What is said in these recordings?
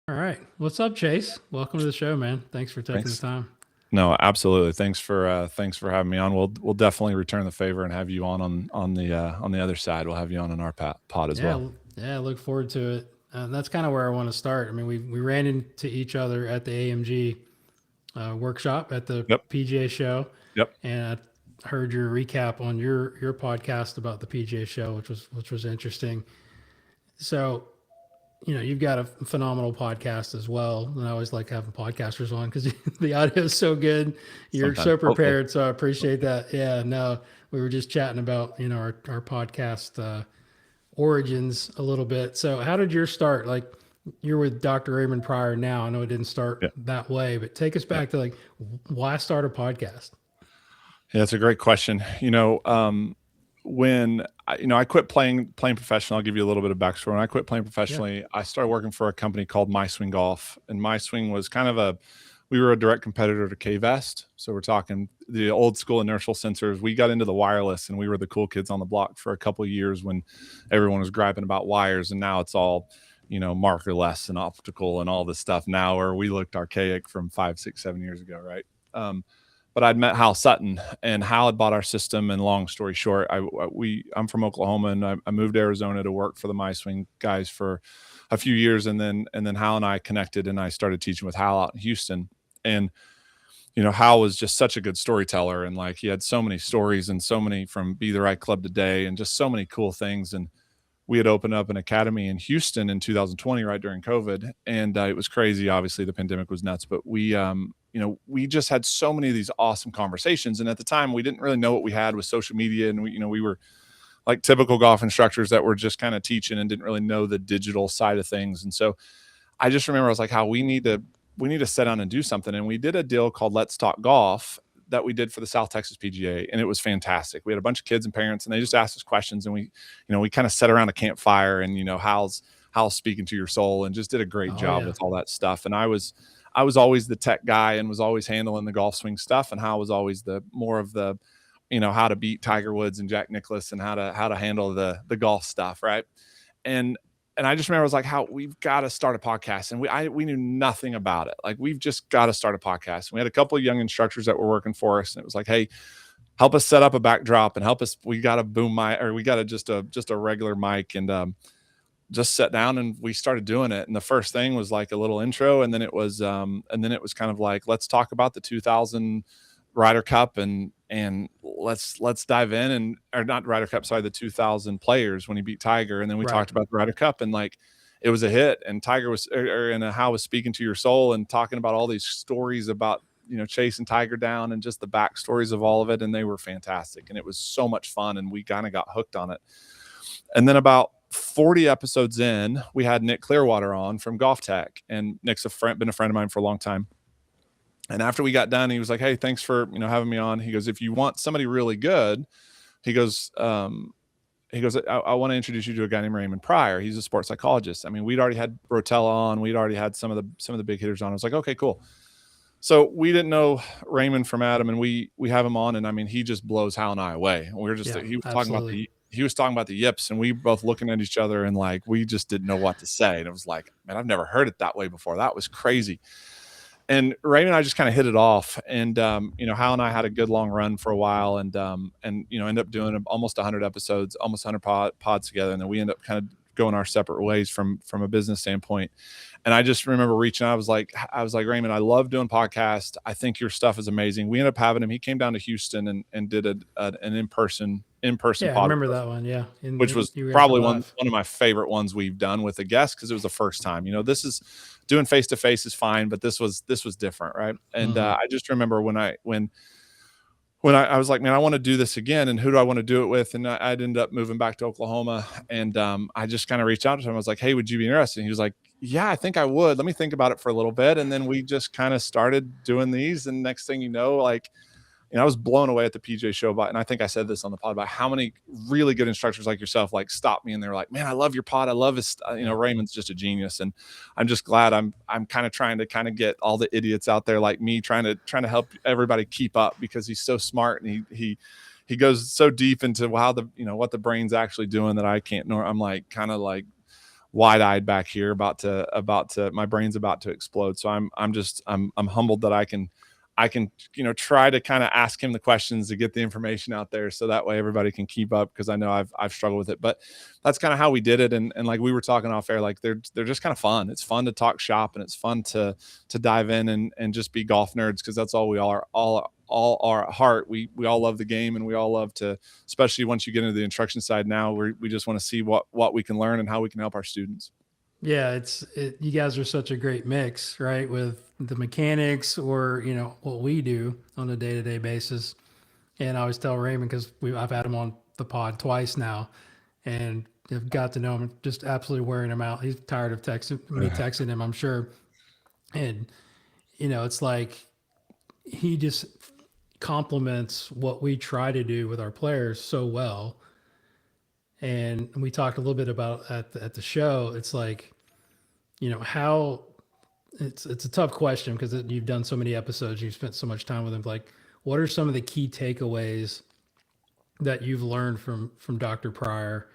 All right. What's up, Chase? Welcome to the show, man. Thanks for taking the Thanks. time. No, absolutely. Thanks for having me on. We'll definitely return the favor and have you on the other side. We'll have you on our pod as Yeah, well. yeah, I look forward to it. That's kind of where I want to start. I mean, we ran into each other at the AMG workshop at the Yep. PGA show, Yep. and I heard your recap on your podcast about the PGA show, which was interesting. So, you've got a phenomenal podcast as well, and I always like having podcasters on because the audio is so good. You're Sometimes, so hopefully. prepared, so I appreciate that. Yeah, no, we were just chatting about our podcast origins a little bit. So, how did yours start? Like, you're with Dr. Raymond prior now. I know it didn't start Yeah. that way, but take us Yeah. back to like why start a podcast? Yeah, that's a great question. When I quit playing professional, I'll give you a little bit of backstory. When I quit playing Yeah. professionally, I started working for a company called My Swing Golf, and My Swing was we were a direct competitor to K-Vest. So we're talking the old school inertial sensors. We got into the wireless, and we were the cool kids on the block for a couple of years when everyone was griping about wires, and now it's all markerless and optical and all this stuff now, where we looked archaic from 5, 6, 7 years ago, right? Um, but I'd met Hal Sutton, and Hal had bought our system. And long story short, I'm from Oklahoma, and I moved to Arizona to work for the MySwing guys for a few years, and then Hal and I connected, and I started teaching with Hal out in Houston. And Hal was just such a good storyteller, and like he had so many stories and so many from Be the Right Club Today, and just so many cool things. And we had opened up an academy in Houston in 2020, right during COVID, and it was crazy. Obviously, the pandemic was nuts, but we just had so many of these awesome conversations. And at the time, we didn't really know what we had with social media, and we were like typical golf instructors that were just kind of teaching and didn't really know the digital side of things. And so I just remember I was like, how we need to sit down and do something. And we did a deal called Let's Talk Golf that we did for the South Texas PGA, and it was fantastic. We had a bunch of kids and parents, and they just asked us questions, and we kind of sat around a campfire, and how's speaking to your soul, and just did a great Oh job yeah. with all that stuff. And I was always the tech guy and was always handling the golf swing stuff, and Hal was always the more of the how to beat Tiger Woods and Jack Nicklaus and how to handle the golf stuff, right? And and I just remember I was like, how we've got to start a podcast. And we knew nothing about it. Like, we've just got to start a podcast. And we had a couple of young instructors that were working for us. And it was like, hey, help us set up a backdrop and help us. We got a boom mic, or we got just a regular mic, and just sat down and we started doing it. And the first thing was like a little intro. And then it was kind of like, let's talk about the 2000 Ryder Cup, and let's dive in, and or not Ryder Cup, sorry, the 2000 players when he beat Tiger. And then we Right. talked about the Ryder Cup, and like it was a hit, and Tiger was and how was speaking to your soul and talking about all these stories about chasing Tiger down and just the backstories of all of it. And they were fantastic, and it was so much fun, and we kind of got hooked on it. And then about 40 episodes in, we had Nick Clearwater on from Golf Tech, and Nick's been a friend of mine for a long time. And after we got done, he was like, "Hey, thanks for having me on." He goes, "If you want somebody really good," he goes, "I want to introduce you to a guy named Raymond Pryor. He's a sports psychologist." I mean, we'd already had Rotella on, we'd already had some of the big hitters on. I was like, "Okay, cool." So we didn't know Raymond from Adam, and we have him on, and I mean, he just blows Hal and I away. We are just Yeah. he was talking about Absolutely. the yips, and we both looking at each other, and like we just didn't know what to say. And it was like, man, I've never heard it that way before. That was crazy. And Raymond and I just kind of hit it off, and Hal and I had a good long run for a while, and end up doing almost 100 episodes, almost 100 pods together, and then we end up kind of going our separate ways from a business standpoint. And I just remember reaching out. I was like, Raymond, I love doing podcasts. I think your stuff is amazing. We ended up having him. He came down to Houston and did an in person Yeah, I pod remember with us, that one. Yeah, which was you guys were probably one live. one of my favorite ones we've done with a guest, because it was the first time. This is doing face to face is fine, but this was different, right? And Mm-hmm. I just remember when I was like, man, I want to do this again, and who do I want to do it with? And I'd end up moving back to Oklahoma, and I just kind of reached out to him. I was like, hey, would you be interested? And he was like, yeah, I think I would. Let me think about it for a little bit. And then we just kind of started doing these, and next thing you know, like, I was blown away at the PJ show and I think I said this on the pod, about how many really good instructors like yourself like stopped me, and they're like, "Man, I love your pod. I love his. Yeah. Raymond's just a genius." And I'm just glad I'm kind of trying to kind of get all the idiots out there like me, trying to help everybody keep up, because he's so smart, and he goes so deep into how what the brain's actually doing, that I can't. Nor I'm like kind of like wide-eyed back here, about to my brain's about to explode. So I'm humbled that I can, try to kind of ask him the questions to get the information out there, so that way everybody can keep up, because I know I've struggled with it. But that's kind of how we did it. And like we were talking off air, like they're just kind of fun. It's fun to talk shop, and it's fun to dive in and just be golf nerds, because that's all we all are at heart. We all love the game, and we all love to, especially once you get into the instruction side now, we just want to see what we can learn and how we can help our students. Yeah, you guys are such a great mix, right? With the mechanics, or what we do on a day-to-day basis. And I always tell Raymond, because I've had him on the pod twice now, and I've got to know him, just absolutely wearing him out. He's tired of texting him, I'm sure. And it's like he just complements what we try to do with our players so well. And we talked a little bit about at the show. It's like, how it's a tough question, because you've done so many episodes, you've spent so much time with him. Like, what are some of the key takeaways that you've learned from Dr. Pryor,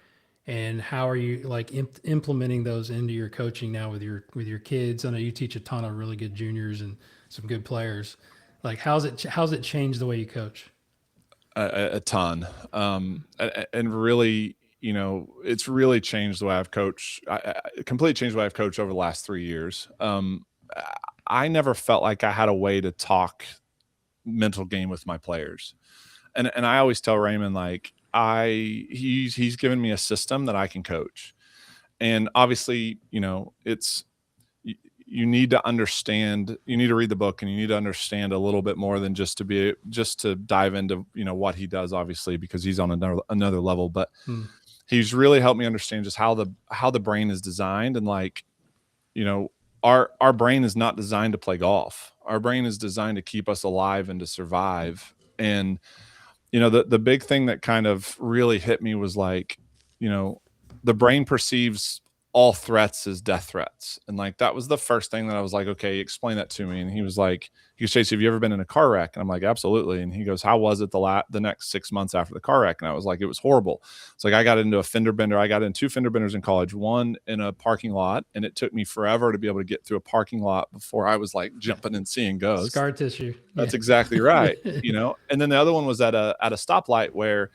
and how are you like implementing those into your coaching now with your kids? I know you teach a ton of really good juniors and some good players. Like, how's it changed the way you coach? A ton. And really, it's really changed the way I've coached. Completely changed the way I've coached over the last 3 years. I never felt like I had a way to talk mental game with my players. And I always tell Raymond, like, he's given me a system that I can coach. And obviously, it's, you need to understand, you need to read the book, and you need to understand a little bit more than just to dive into, what he does, obviously, because he's on another level. But he's really helped me understand just how the brain is designed. And like, our brain is not designed to play golf. Our brain is designed to keep us alive and to survive. And the big thing that kind of really hit me was like, the brain perceives all threats as death threats. And like, that was the first thing that I was like, okay, explain that to me. And he goes, Chase, have you ever been in a car wreck? And I'm like, absolutely. And he goes, how was it the next 6 months after the car wreck? And I was like, it was horrible. It's like, I got into a fender bender. I got in 2 fender benders in college, one in a parking lot. And it took me forever to be able to get through a parking lot before I was like jumping and seeing ghosts. Scar tissue. That's exactly right. And then the other one was at a stoplight, where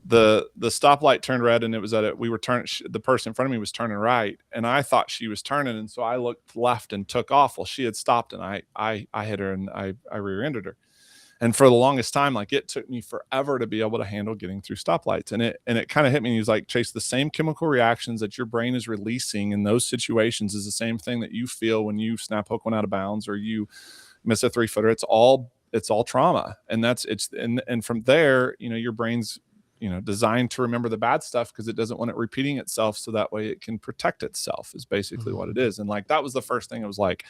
the stoplight turned red, and it was the person in front of me was turning right, and I thought she was turning, and so I looked left and took off. Well, she had stopped, and I hit her, and I rear-ended her. And for the longest time, like, it took me forever to be able to handle getting through stoplights. And it kind of hit me. And he was like, Chase, the same chemical reactions that your brain is releasing in those situations is the same thing that you feel when you snap hook one out of bounds, or you miss a 3-footer. It's all trauma. And from there, your brain's designed to remember the bad stuff, because it doesn't want it repeating itself, so that way it can protect itself, is basically what it is. And like, that was the first thing. It was like,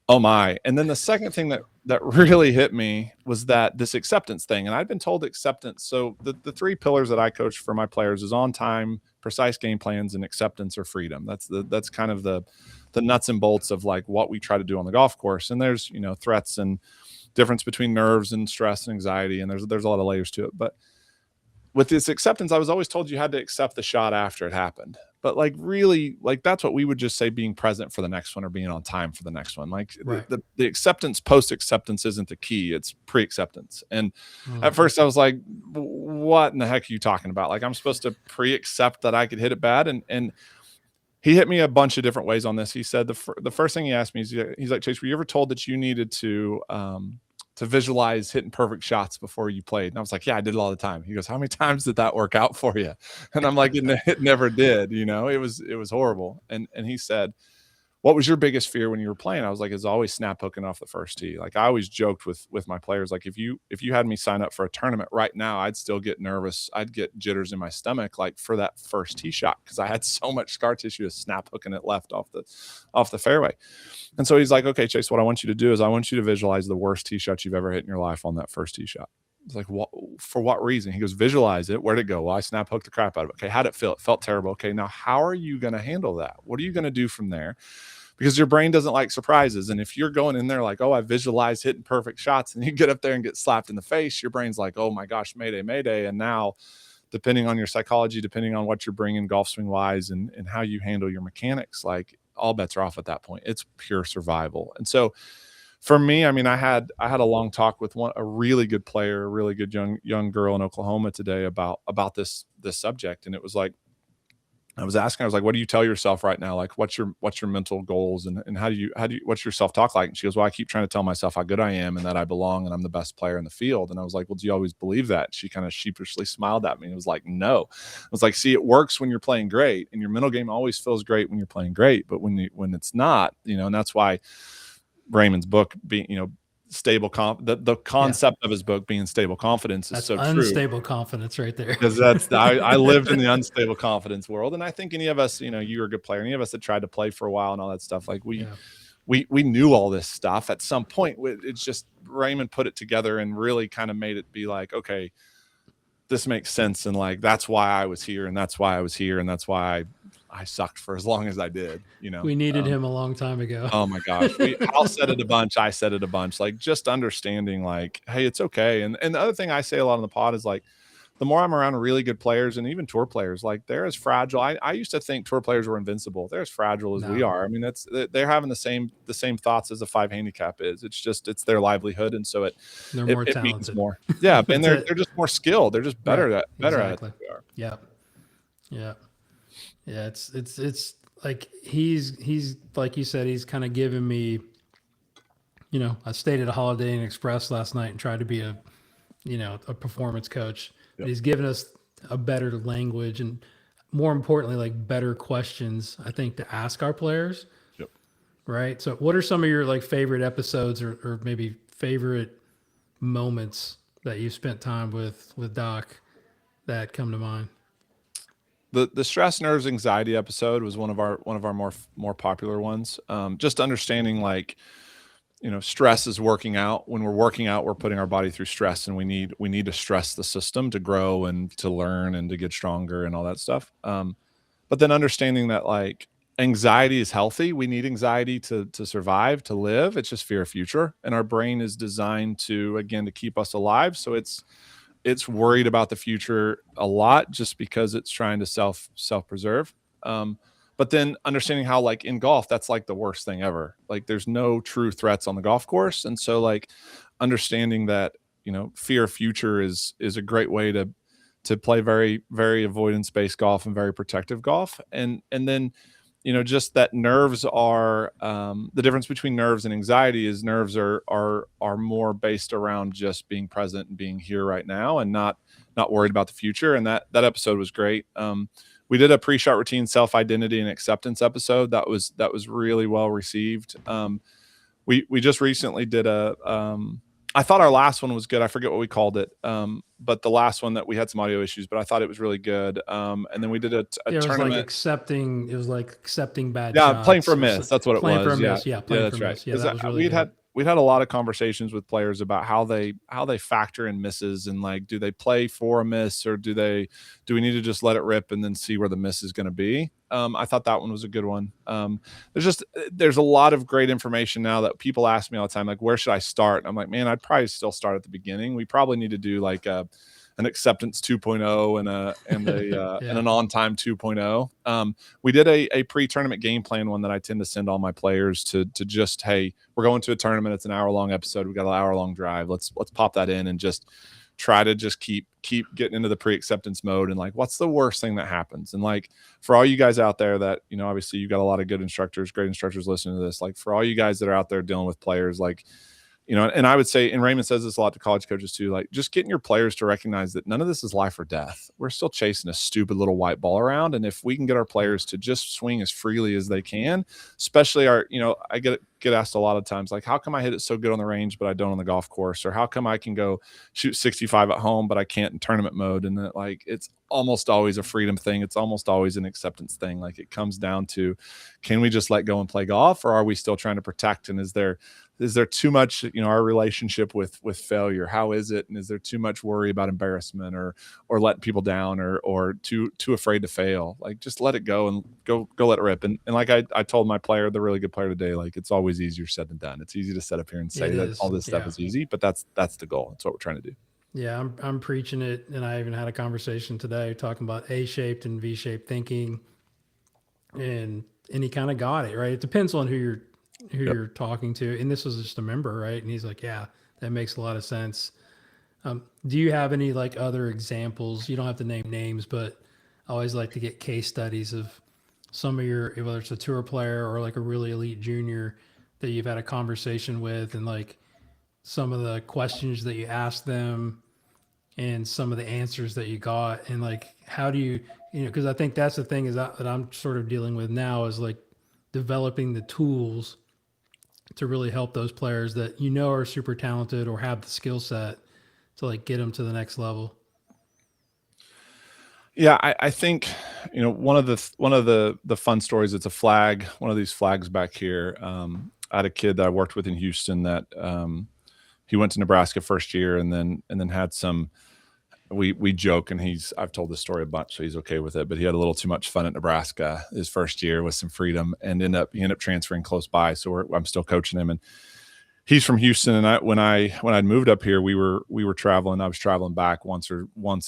oh my. And then the second thing that really hit me was that this acceptance thing. And I'd been told acceptance. So the 3 pillars that I coach for my players is on time, precise game plans, and acceptance or freedom. That's kind of the nuts and bolts of like what we try to do on the golf course. And there's, threats and difference between nerves and stress and anxiety. And there's a lot of layers to it. But with this acceptance, I was always told you had to accept the shot after it happened. But like, really, like, that's what we would just say, being present for the next one, or being on time for the next one. Like, right. the acceptance, post-acceptance isn't the key. It's pre-acceptance. And at first I was like, what in the heck are you talking about? Like, I'm supposed to pre-accept that I could hit it bad? And he hit me a bunch of different ways on this. He said, the first thing he asked me is, he's like, Chase, were you ever told that you needed to visualize hitting perfect shots before you played? And I was like, yeah, I did it all the time. He goes, how many times did that work out for you? And I'm like, it never did. It was horrible. And he said, what was your biggest fear when you were playing? I was like, it's always snap hooking off the first tee. Like, I always joked with my players, like, if you had me sign up for a tournament right now, I'd still get nervous. I'd get jitters in my stomach, like, for that first tee shot, because I had so much scar tissue of snap hooking it left off the fairway. And so he's like, okay, Chase, what I want you to do is I want you to visualize the worst tee shot you've ever hit in your life on that first tee shot. It's like, what, for what reason? He goes, visualize it. Where'd it go? Well, I snap hooked the crap out of it. Okay, how'd it feel? It felt terrible. Okay, now how are you going to handle that? What are you going to do from there? Because your brain doesn't like surprises. And if you're going in there like, oh, I visualized hitting perfect shots, and you get up there and get slapped in the face, your brain's like, oh my gosh, mayday, mayday. And now depending on your psychology, depending on what you're bringing golf swing wise, and how you handle your mechanics, like all bets are off at that point. It's pure survival. And so for me, I mean, I had a long talk with a really good player, a really good young girl in Oklahoma today about this subject. And it was like, I was asking, I was like, what do you tell yourself right now? Like, what's your mental goals, and how do you, what's your self-talk like? And she goes, well, I keep trying to tell myself how good I am and that I belong and I'm the best player in the field. And I was like, well, do you always believe that? She kind of sheepishly smiled at me and was like, no. I was like, see, it works when you're playing great, and your mental game always feels great when you're playing great, but when it's not, and that's why Raymond's book being, stable the concept of his book being stable confidence is so true. Unstable confidence right there. Because I lived in the unstable confidence world. And I think any of us, you were a good player, any of us that tried to play for a while and all that stuff, like we knew all this stuff at some point. It's just Raymond put it together and really kind of made it be like, okay, this makes sense. And like, that's why I was here, and that's why I was here, and that's why I sucked for as long as I did, We needed him a long time ago. Oh my gosh. Al said it a bunch. I said it a bunch. Like, just understanding, like, hey, it's okay. And the other thing I say a lot on the pod is like, the more I'm around really good players and even tour players, like, they're as fragile. I used to think tour players were invincible. They're as fragile as we are. I mean, they're having the same thoughts as a 5 handicap is. It's their livelihood. And so they're more it talented. means more. Yeah. And they're just more skilled. They're just better at it than we are. Yeah. Yeah. Yeah. It's like, he's like you said, he's kind of given me, I stayed at a Holiday Inn Express last night and tried to be a performance coach. Yep. He's given us a better language, and more importantly, like, better questions, I think, to ask our players. Yep. Right. So what are some of your like favorite episodes or maybe favorite moments that you spent time with Doc that come to mind? The stress, nerves, anxiety episode was one of our more popular ones. Just understanding, like, stress is working out. When we're working out, we're putting our body through stress, and we need to stress the system to grow and to learn and to get stronger and all that stuff. But then understanding that, like, anxiety is healthy. We need anxiety to survive, to live. It's just fear of future, and our brain is designed to keep us alive. So it's worried about the future a lot, just because it's trying to self preserve. But then understanding how, like, in golf, that's like the worst thing ever. Like, there's no true threats on the golf course. And so, like, understanding that, fear of future is a great way to play very, very avoidance-based golf and very protective golf. And then, just that nerves are, the difference between nerves and anxiety is nerves are more based around just being present and being here right now, and not worried about the future. And that episode was great. We did a pre-shot routine self-identity and acceptance episode that was really well received. We just recently did I thought our last one was good. I forget what we called it. But the last one that we had some audio issues, but I thought it was really good. And then we did a tournament. It was like accepting bad shots. Yeah, playing for a miss. That's what it was. Playing for a miss. Yeah, playing for a miss. Yeah, that was really good. We'd had a lot of conversations with players about how they factor in misses, and, like, do they play for a miss, or do we need to just let it rip and then see where the miss is going to be? I thought that one was a good one. There's a lot of great information now that people ask me all the time, like, where should I start? And I'm like, man, I'd probably still start at the beginning. We probably need to do like an acceptance 2.0 and an on-time 2.0. We did a pre-tournament game plan one that I tend to send all my players to just, hey, we're going to a tournament. It's an hour-long episode. We got an hour-long drive. Let's pop that in and just try to just keep getting into the pre-acceptance mode. And, like, what's the worst thing that happens? And, like, for all you guys out there that, obviously you've got a lot of good instructors, great instructors listening to this, like, for all you guys that are out there dealing with players, like, and I would say, and Raymond says this a lot to college coaches too, like, just getting your players to recognize that none of this is life or death. We're still chasing a stupid little white ball around. And if we can get our players to just swing as freely as they can, especially I get asked a lot of times, like, how come I hit it so good on the range, but I don't on the golf course? Or how come I can go shoot 65 at home, but I can't in tournament mode? And that, like, it's almost always a freedom thing. It's almost always an acceptance thing. Like, it comes down to, can we just let go and play golf, or are we still trying to protect? And is there too much, our relationship with failure? How is it? And is there too much worry about embarrassment or letting people down or too afraid to fail? Like, just let it go and go let it rip. And like I told my player, the really good player today, like, it's always easier said than done. It's easy to sit up here and say that all this stuff is easy, but that's the goal. That's what we're trying to do. Yeah, I'm preaching it, and I even had a conversation today talking about A-shaped and V-shaped thinking, and he kind of got it right. It depends on who Yep. you're talking to, and this was just a member, right? And he's like, "Yeah, that makes a lot of sense." Do you have any like other examples? You don't have to name names, but I always like to get case studies of some of your, whether it's a tour player or like a really elite junior that you've had a conversation with, and like some of the questions that you asked them and some of the answers that you got, and like how do you, because I think that's the thing is that I'm sort of dealing with now is like developing the tools to really help those players that are super talented or have the skill set to like get them to the next level. Yeah, I think one of the fun stories. It's a flag, one of these flags back here. I had a kid that I worked with in Houston that he went to Nebraska first year, and then had some. We joke, and I've told this story a bunch, so he's okay with it. But he had a little too much fun at Nebraska his first year with some freedom, and he ended up transferring close by. So I'm still coaching him, and he's from Houston. And when I'd moved up here, we were traveling. I was traveling back once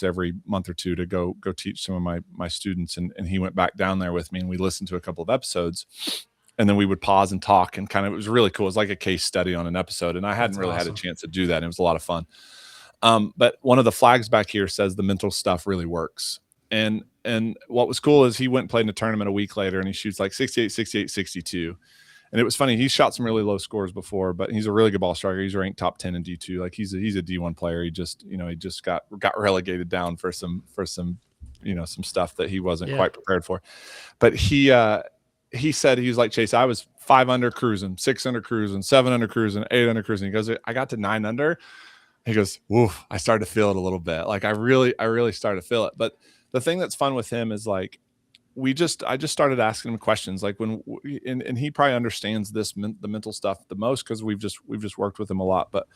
every month or two to go teach some of my students, and he went back down there with me, and we listened to a couple of episodes. And then we would pause and talk, and kind of, it was really cool. It was like a case study on an episode, and I hadn't That's really had a awesome. chance to do that. And it was a lot of fun. But one of the flags back here says the mental stuff really works. And what was cool is he went and played in a tournament a week later, and he shoots like 68, 68, 62. And it was funny. He shot some really low scores before, but he's a really good ball striker. He's ranked top 10 in D2. Like he's a D1 player. He just got relegated down for some some stuff that he wasn't Yeah. quite prepared for. But he said, he was like, Chase, I was 5 under cruising, 6 under cruising, 7 under cruising, 8 under cruising. He goes, I got to 9 under. He goes, "Oof, I started to feel it a little bit. Like I really started to feel it." But the thing that's fun with him is like I just started asking him questions, like and he probably understands the mental stuff the most because we've just worked with him a lot. But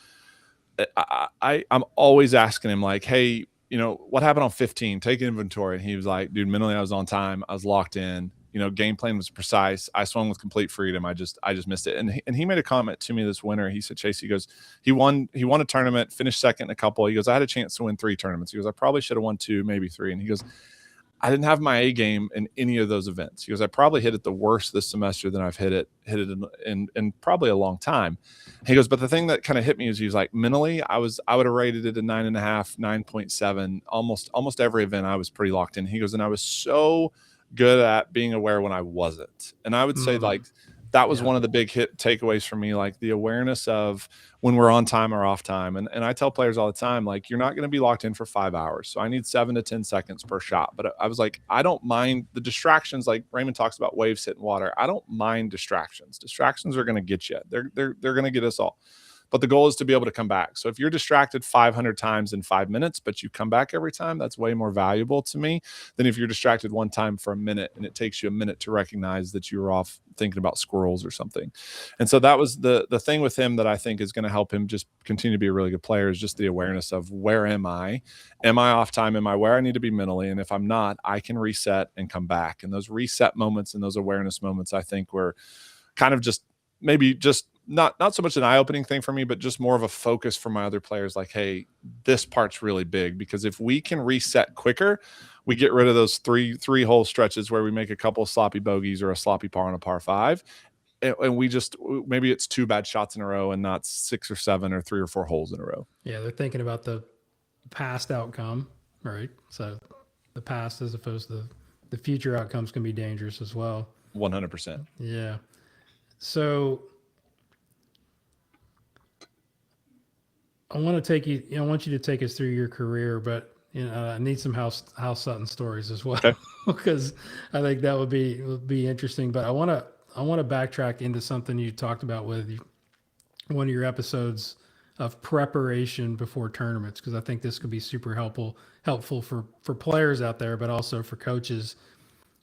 I'm always asking him like, "Hey, what happened on 15? Take inventory." And he was like, "Dude, mentally I was on time. I was locked in. Game plan was precise. I swung with complete freedom. I just missed it." And he made a comment to me this winter. He said, "Chase," he goes, he won a tournament, finished second in a couple. He goes, "I had a chance to win 3 tournaments." He goes, "I probably should have won 2, maybe 3." And he goes, "I didn't have my A game in any of those events." He goes, "I probably hit it the worst this semester than I've hit it in probably a long time." He goes, "But the thing that kind of hit me is he was like, mentally, I would have rated it a 9.5, 9.7, almost every event I was pretty locked in." He goes, "And I was so good at being aware when I wasn't." And I would say like that was Yeah. one of the big hit takeaways for me, like the awareness of when we're on time or off time. And I tell players all the time, like, you're not going to be locked in for 5 hours. So I need 7 to 10 seconds per shot. But I was like, I don't mind the distractions. Like Raymond talks about waves hitting water. I don't mind distractions. Distractions are going to get you. They're going to get us all. But the goal is to be able to come back. So if you're distracted 500 times in 5 minutes, but you come back every time, that's way more valuable to me than if you're distracted one time for a minute and it takes you a minute to recognize that you were off thinking about squirrels or something. And so that was the thing with him that I think is going to help him just continue to be a really good player, is just the awareness of, where am I? Am I off time? Am I where I need to be mentally? And if I'm not, I can reset and come back. And those reset moments and those awareness moments, I think, were kind of just maybe just not so much an eye-opening thing for me, but just more of a focus for my other players. Like, hey, this part's really big, because if we can reset quicker, we get rid of those three hole stretches where we make a couple of sloppy bogeys or a sloppy par on a par 5. And we just, maybe it's 2 bad shots in a row and not 6 or 7 or 3 or 4 holes in a row. Yeah. They're thinking about the past outcome, right? So the past as opposed to the future outcomes can be dangerous as well. 100%. Yeah. So I want to take you, I want you to take us through your career, but I need some house Sutton stories as well, Okay. because I think that would be interesting. But I want to backtrack into something you talked about with one of your episodes of preparation before tournaments, because I think this could be super helpful for players out there, but also for coaches.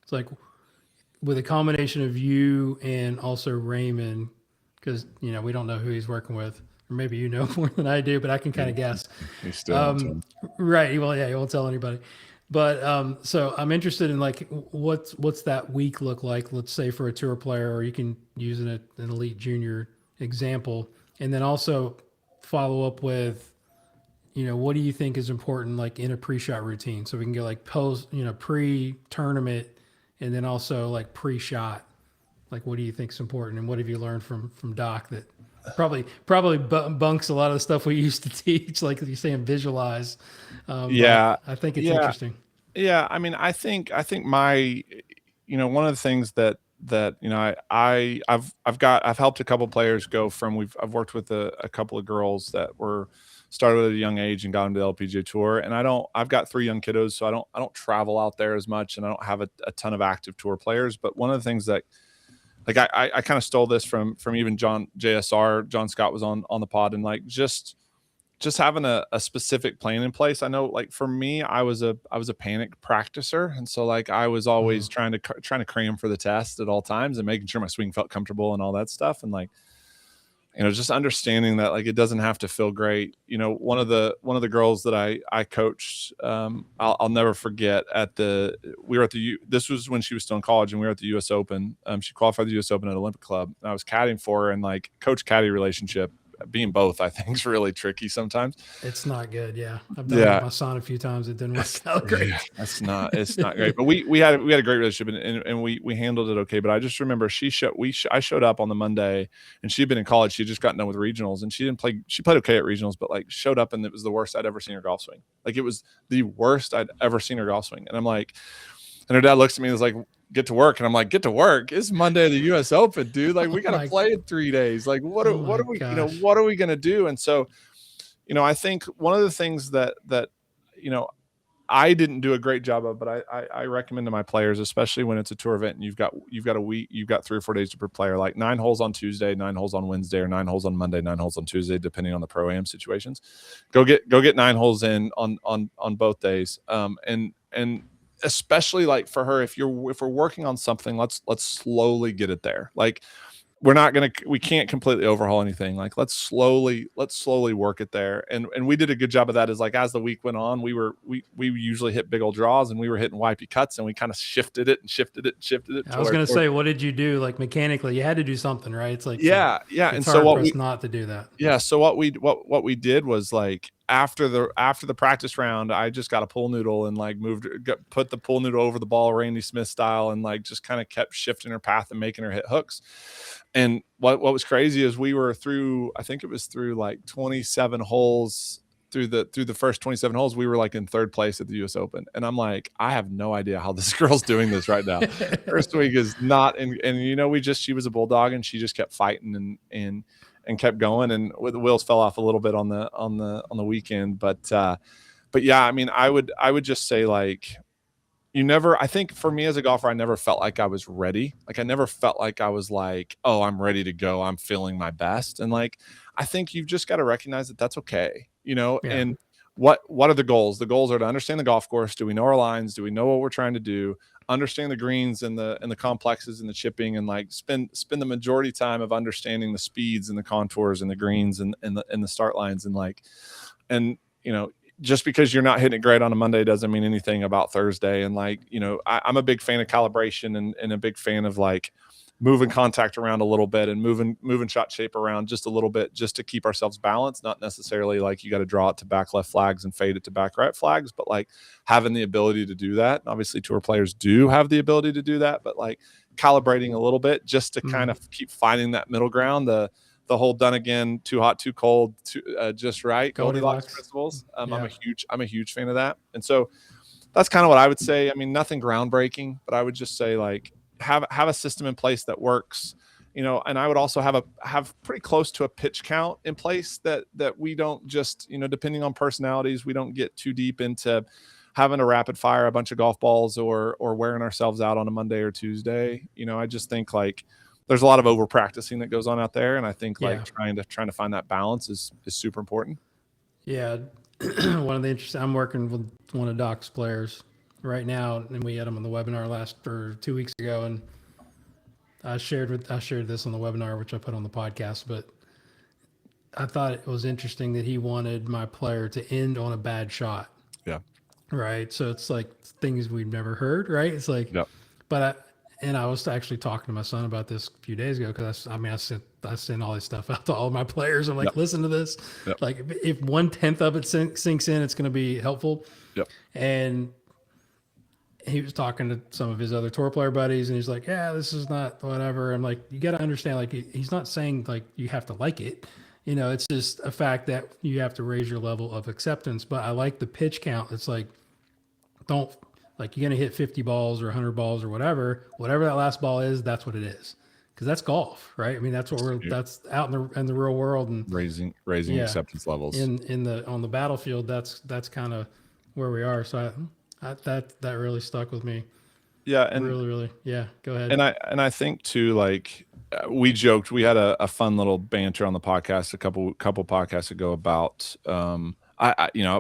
It's like with a combination of you and also Raymond, because we don't know who he's working with, or maybe you know more than I do, but I can kind of guess. You still won't tell him. Right. Well, yeah, you won't tell anybody. But so I'm interested in like what's that week look like? Let's say for a tour player, or you can use an elite junior example, and then also follow up with what do you think is important, like in a pre-shot routine, so we can get like post, pre-tournament, and then also like pre-shot. Like, what do you think is important, and what have you learned from Doc that probably bunks a lot of the stuff we used to teach, like you're saying, visualize. But Yeah. I think it's Yeah. interesting. Yeah. I mean, I think my, one of the things that I've helped a couple players go from, I've worked with a couple of girls that were started at a young age and got into the LPGA tour. And I've got 3 young kiddos, so I don't travel out there as much, and I don't have a ton of active tour players. But one of the things that, like, I kind of stole this from even John Scott was on the pod, and like just having a specific plan in place. I know, like, for me, I was a panic practicer, and so like I was always trying to cram for the test at all times and making sure my swing felt comfortable and all that stuff. And like, just understanding that, like, it doesn't have to feel great. One of the girls that I coached, I'll never forget, we were at this was when she was still in college, and we were at the US Open. She qualified the US Open at Olympic Club, and I was caddying for her, and like, coach caddy relationship, being both, I think, is really tricky sometimes. It's not good. Yeah, I've done it Yeah. with my son a few times. It didn't work out great. Yeah, it's not great. But we had a great relationship, and we handled it okay. But I just remember I showed up on the Monday, and she'd been in college. She had just gotten done with regionals, and she played okay at regionals, but like, showed up, and it was the worst I'd ever seen her golf swing. Like, it was the worst I'd ever seen her golf swing. And I'm like, and her dad looks at me and was like, "Get to work." And I'm like, "Get to work? It's Monday of the US Open, dude. Like, we gotta play in 3 days. Like, what are we, what are we gonna do?" And so, I think one of the things that I didn't do a great job of, but I recommend to my players, especially when it's a tour event and you've got a week, you've got 3 or 4 days to prepare, like 9 holes on Tuesday, 9 holes on Wednesday, or 9 holes on Monday, 9 holes on Tuesday, depending on the pro-am situations. Go get 9 holes in on both days. And especially, like, for her, if we're working on something, let's slowly get it there. Like, we can't completely overhaul anything. Like, let's slowly work it there. And we did a good job of that. Is like, as the week went on, we usually hit big old draws, and we were hitting wipey cuts, and we kind of shifted it. I was going to say, what did you do? Like, mechanically, you had to do something, right? It's like, yeah. It's and hard so for us not to do that. Yeah. So what we did was, like, after the practice round, I just got a pool noodle and like put the pool noodle over the ball, Randy Smith style, and like just kind of kept shifting her path and making her hit hooks. And what was crazy is we were through, I think it was through like 27 holes. Through the first 27 holes, we were like in 3rd place at the US Open. And I'm like, I have no idea how this girl's doing this right now. First week is not, and she was a bulldog, and she just kept fighting and kept going, and the wheels fell off a little bit on the weekend. But yeah, I mean, I would just say, like, I think for me as a golfer, I never felt like I was ready. Like, I never felt like I was like, oh, I'm ready to go, I'm feeling my best. And like, I think you've just got to recognize that that's okay. Yeah. And what are the goals? The goals are to understand the golf course. Do we know our lines? Do we know what we're trying to do? Understand the greens and the complexes and the chipping, and like spend the majority time of understanding the speeds and the contours and the greens and the start lines. And like, and just because you're not hitting it great on a Monday doesn't mean anything about Thursday. And like, I'm a big fan of calibration, and a big fan of like moving contact around a little bit and moving shot shape around just a little bit, just to keep ourselves balanced. Not necessarily like you got to draw it to back left flags and fade it to back right flags, but like having the ability to do that. And obviously tour players do have the ability to do that, but like calibrating a little bit just to kind of keep finding that middle ground, the whole done again, too hot, too cold, just right, Goldilocks principles. Yeah. I'm a huge fan of that. And so that's kind of what I would say. I mean, nothing groundbreaking, but I would just say, like, have a system in place that works, and I would also have pretty close to a pitch count in place that we don't just, depending on personalities, we don't get too deep into having to rapid fire a bunch of golf balls or wearing ourselves out on a Monday or Tuesday. I just think, like, there's a lot of over practicing that goes on out there. And I think like trying to find that balance is super important. Yeah. One of the interesting, I'm working with one of Doc's players right now, and we had him on the webinar 2 weeks ago. And I shared this on the webinar, which I put on the podcast, but I thought it was interesting that he wanted my player to end on a bad shot. Yeah. Right. So it's like things we've never heard. Right. It's like, Yep. but And I was actually talking to my son about this a few days ago because I sent all this stuff out to all my players. I'm like, Yep. listen to this. Yep. Like, if 1/10 of it sinks in, it's going to be helpful. Yep. And he was talking to some of his other tour player buddies, and he's like, "Yeah, this is not whatever." I'm like, "You got to understand, like, he's not saying like you have to like it. It's just a fact that you have to raise your level of acceptance." But I like the pitch count. It's like, don't like you're gonna hit 50 balls or 100 balls or whatever that last ball is. That's what it is, because that's golf, right? I mean, that's out in the real world, and Raising yeah, acceptance levels. in the on the battlefield, that's kind of where we are. So that really stuck with me. Yeah, and Really, yeah. Go ahead. I think too, like we joked, we had a fun little banter on the podcast a couple podcasts ago about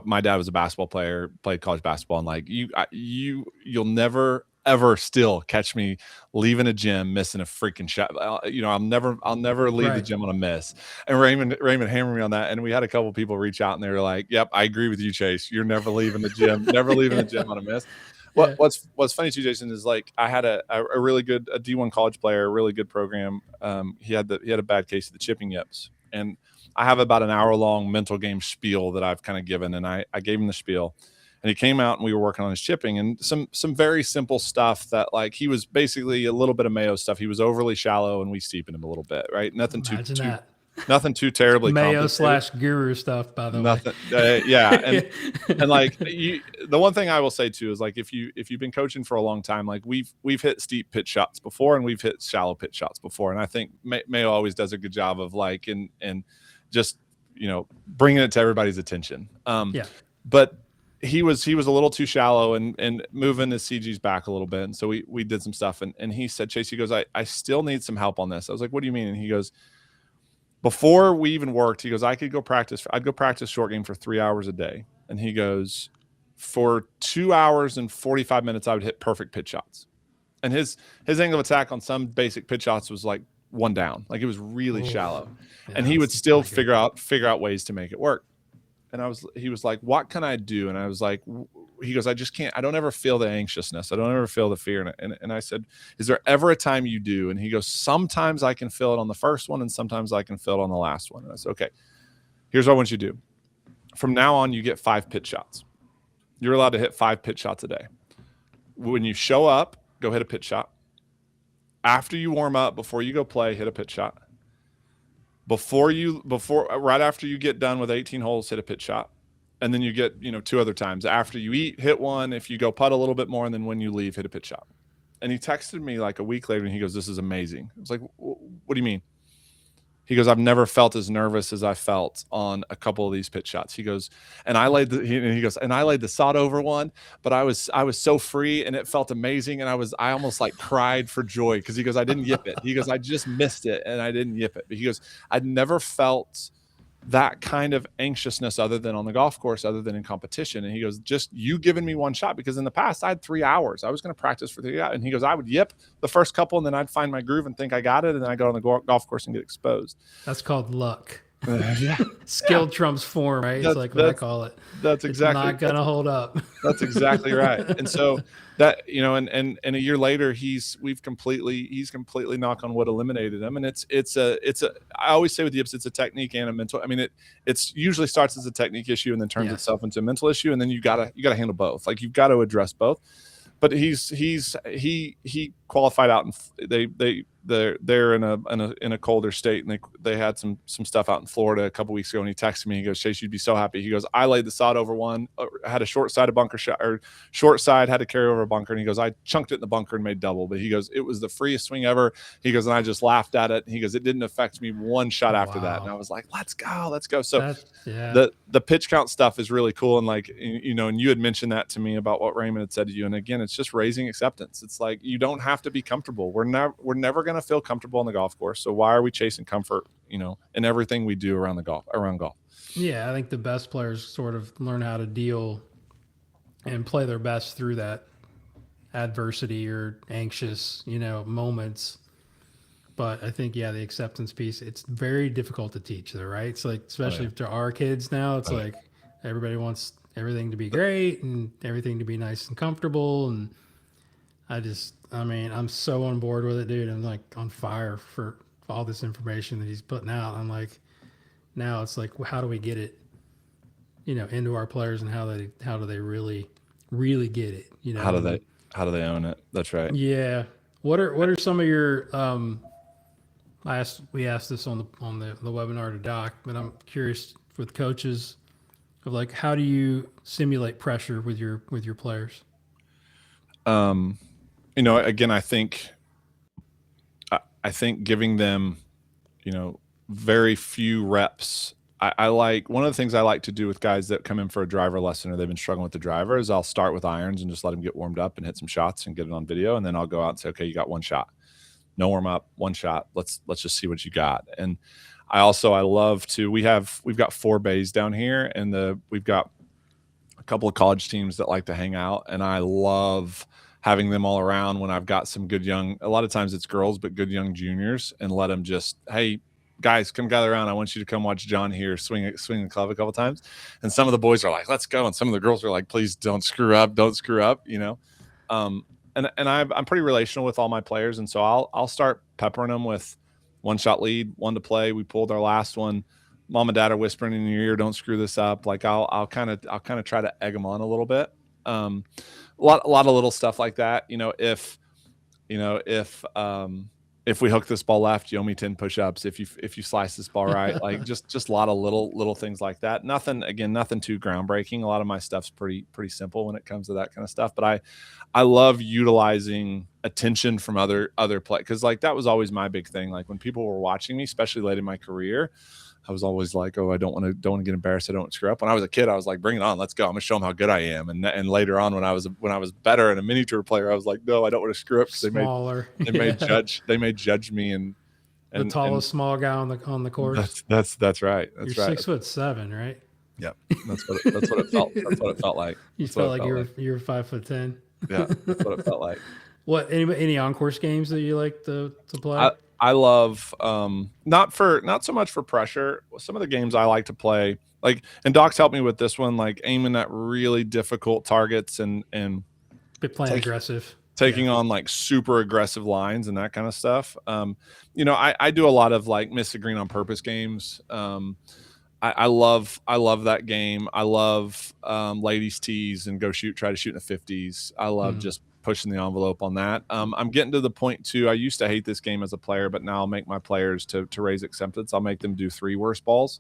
my dad was a basketball player, played college basketball, and like you'll never ever still catch me leaving a gym missing a freaking shot. I'll never leave the Right. gym on a miss. And Raymond hammered me on that, and we had a couple people reach out, and they were like, "Yep, I agree with you, Chase. You're never leaving the gym, never leaving the gym on a miss." Yeah. What's funny too, Jason, is like I had a really good D1 college player, a really good program. He had a bad case of the chipping yips, and I have about an hour long mental game spiel that I've kind of given, and I gave him the spiel, and he came out and we were working on his chipping and some very simple stuff that like he was basically a little bit of Mayo stuff. He was overly shallow and we steepened him a little bit, right? Imagine that. Nothing too terribly Mayo complicated. / guru stuff, by the Nothing. Yeah, and like the one thing I will say too is like if you've been coaching for a long time, like we've hit steep pitch shots before and we've hit shallow pitch shots before, and I think Mayo always does a good job of like and just bringing it to everybody's attention. Yeah. But he was a little too shallow and moving his CGs back a little bit, and so we did some stuff, and he said, Chase, he goes, I still need some help on this. I was like, what do you mean? And he goes, before we even worked, he goes, I'd go practice short game for 3 hours a day. And he goes, for 2 hours and 45 minutes, I would hit perfect pitch shots. And his angle of attack on some basic pitch shots was like one down. Like it was really shallow. Yeah, and he would still figure out ways to make it work. And he was like, what can I do? And I was like, he goes, I just can't, I don't ever feel the anxiousness. I don't ever feel the fear. And I said, is there ever a time you do? And he goes, sometimes I can feel it on the first one and sometimes I can feel it on the last one. And I said, okay, here's what I want you to do. From now on, you get 5 pitch shots. You're allowed to hit 5 pitch shots a day. When you show up, go hit a pitch shot. After you warm up, before you go play, hit a pitch shot. Right after you get done with 18 holes, hit a pitch shot. And then you get, 2 other times. After you eat, hit one. If you go putt a little bit more, and then when you leave, hit a pitch shot. And he texted me like a week later and he goes, this is amazing. I was like, what do you mean? He goes, I've never felt as nervous as I felt on a couple of these pitch shots. He goes, and I laid the sod over one, but I was so free and it felt amazing. And I almost like cried for joy because he goes, I didn't yip it. He goes, I just missed it and I didn't yip it. But he goes, I'd never felt that kind of anxiousness other than on the golf course, other than in competition. And he goes, just you giving me one shot, because in the past I had 3 hours. I was going to practice for 3 hours. And he goes, I would yip the first couple and then I'd find my groove and think I got it. And then I go on the golf course and get exposed. That's called luck. Yeah. Skill trumps form, right? It's like what I call it. That's exactly. It's not going to hold up. That's exactly right. And so that, and a year later, he's completely knock on wood eliminated him. And I always say with yips, it's a technique and a mental. I mean, it's usually starts as a technique issue and then turns itself into a mental issue. And then you gotta handle both. Like you've got to address both. But he qualified out, and they're in a colder state, and they had some stuff out in Florida a couple weeks ago. And he texted me. He goes, Chase, you'd be so happy. He goes, I laid the sod over one, had a short side of bunker shot, or short side had to carry over a bunker, and he goes, I chunked it in the bunker and made double. But he goes, it was the freest swing ever. He goes, and I just laughed at it. He goes, it didn't affect me one shot after that. And I was like, let's go. So the pitch count stuff is really cool. And like, and you had mentioned that to me about what Raymond had said to you. And again, it's just raising acceptance. It's like, you don't have to be comfortable. We're never going to feel comfortable on the golf course. So why are we chasing comfort, in everything we do around golf? Yeah. I think the best players sort of learn how to deal and play their best through that adversity or anxious, moments. But I think, the acceptance piece, it's very difficult to teach though, right? It's like, especially to our kids now, it's like everybody wants everything to be great and everything to be nice and comfortable. And I mean, I'm so on board with it, dude. I'm like on fire for all this information that he's putting out. I'm like, now it's like, how do we get it, into our players, and how do they really get it, How do and they how do they own it? That's right. yeah. What are some of your we asked this on the webinar to Doc, but I'm curious with coaches of like, how do you simulate pressure with your players? Again, I think giving them, very few reps. I like one of the things I like to do with guys that come in for a driver lesson or they've been struggling with the driver is I'll start with irons and just let them get warmed up and hit some shots and get it on video. And then I'll go out and say, okay, you got one shot, no warm up, one shot. Let's just see what you got. And I love to, we've got 4 bays down here, and we've got a couple of college teams that like to hang out, and I love having them all around when I've got some good young, a lot of times it's girls, but good young juniors, and let them just, hey, guys, come gather around. I want you to come watch John here swing the club a couple of times. And some of the boys are like, let's go. And some of the girls are like, please don't screw up. And I'm pretty relational with all my players. And so I'll start peppering them with one shot lead, one to play. We pulled our last one. Mom and dad are whispering in your ear, don't screw this up. Like I'll kind of try to egg them on a little bit. A lot of little stuff like that. If we hook this ball left, you owe me 10 push-ups. If you slice this ball right, like just a lot of little things like that. Nothing too groundbreaking. A lot of my stuff's pretty simple when it comes to that kind of stuff. But I love utilizing attention from other play, because like that was always my big thing. Like when people were watching me, especially late in my career, I was always like, oh, I don't want to get embarrassed. I don't want to screw up. When I was a kid, I was like, bring it on. Let's go. I'm gonna show them how good I am. And later on, when I was better and a mini tour player, I was like, no, I don't want to screw up. Smaller. They may judge me and the tallest small guy on the course. That's right. You're 6'7", right? Yeah, that's what it felt. That's what it felt like. You felt like you were 5'10". Yeah, that's what it felt like. What any on-course games that you like to play? I love not so much for pressure. Some of the games I like to play, like, and Doc's helped me with this one, like aiming at really difficult targets and playing aggressive, taking on like super aggressive lines and that kind of stuff. I do a lot of like miss a green on purpose games. I love that game. I love ladies tees and try to shoot in the 50s. I love just pushing the envelope on that. I'm getting to the point too. I used to hate this game as a player, but now I'll make my players to raise acceptance. I'll make them do 3 worst balls,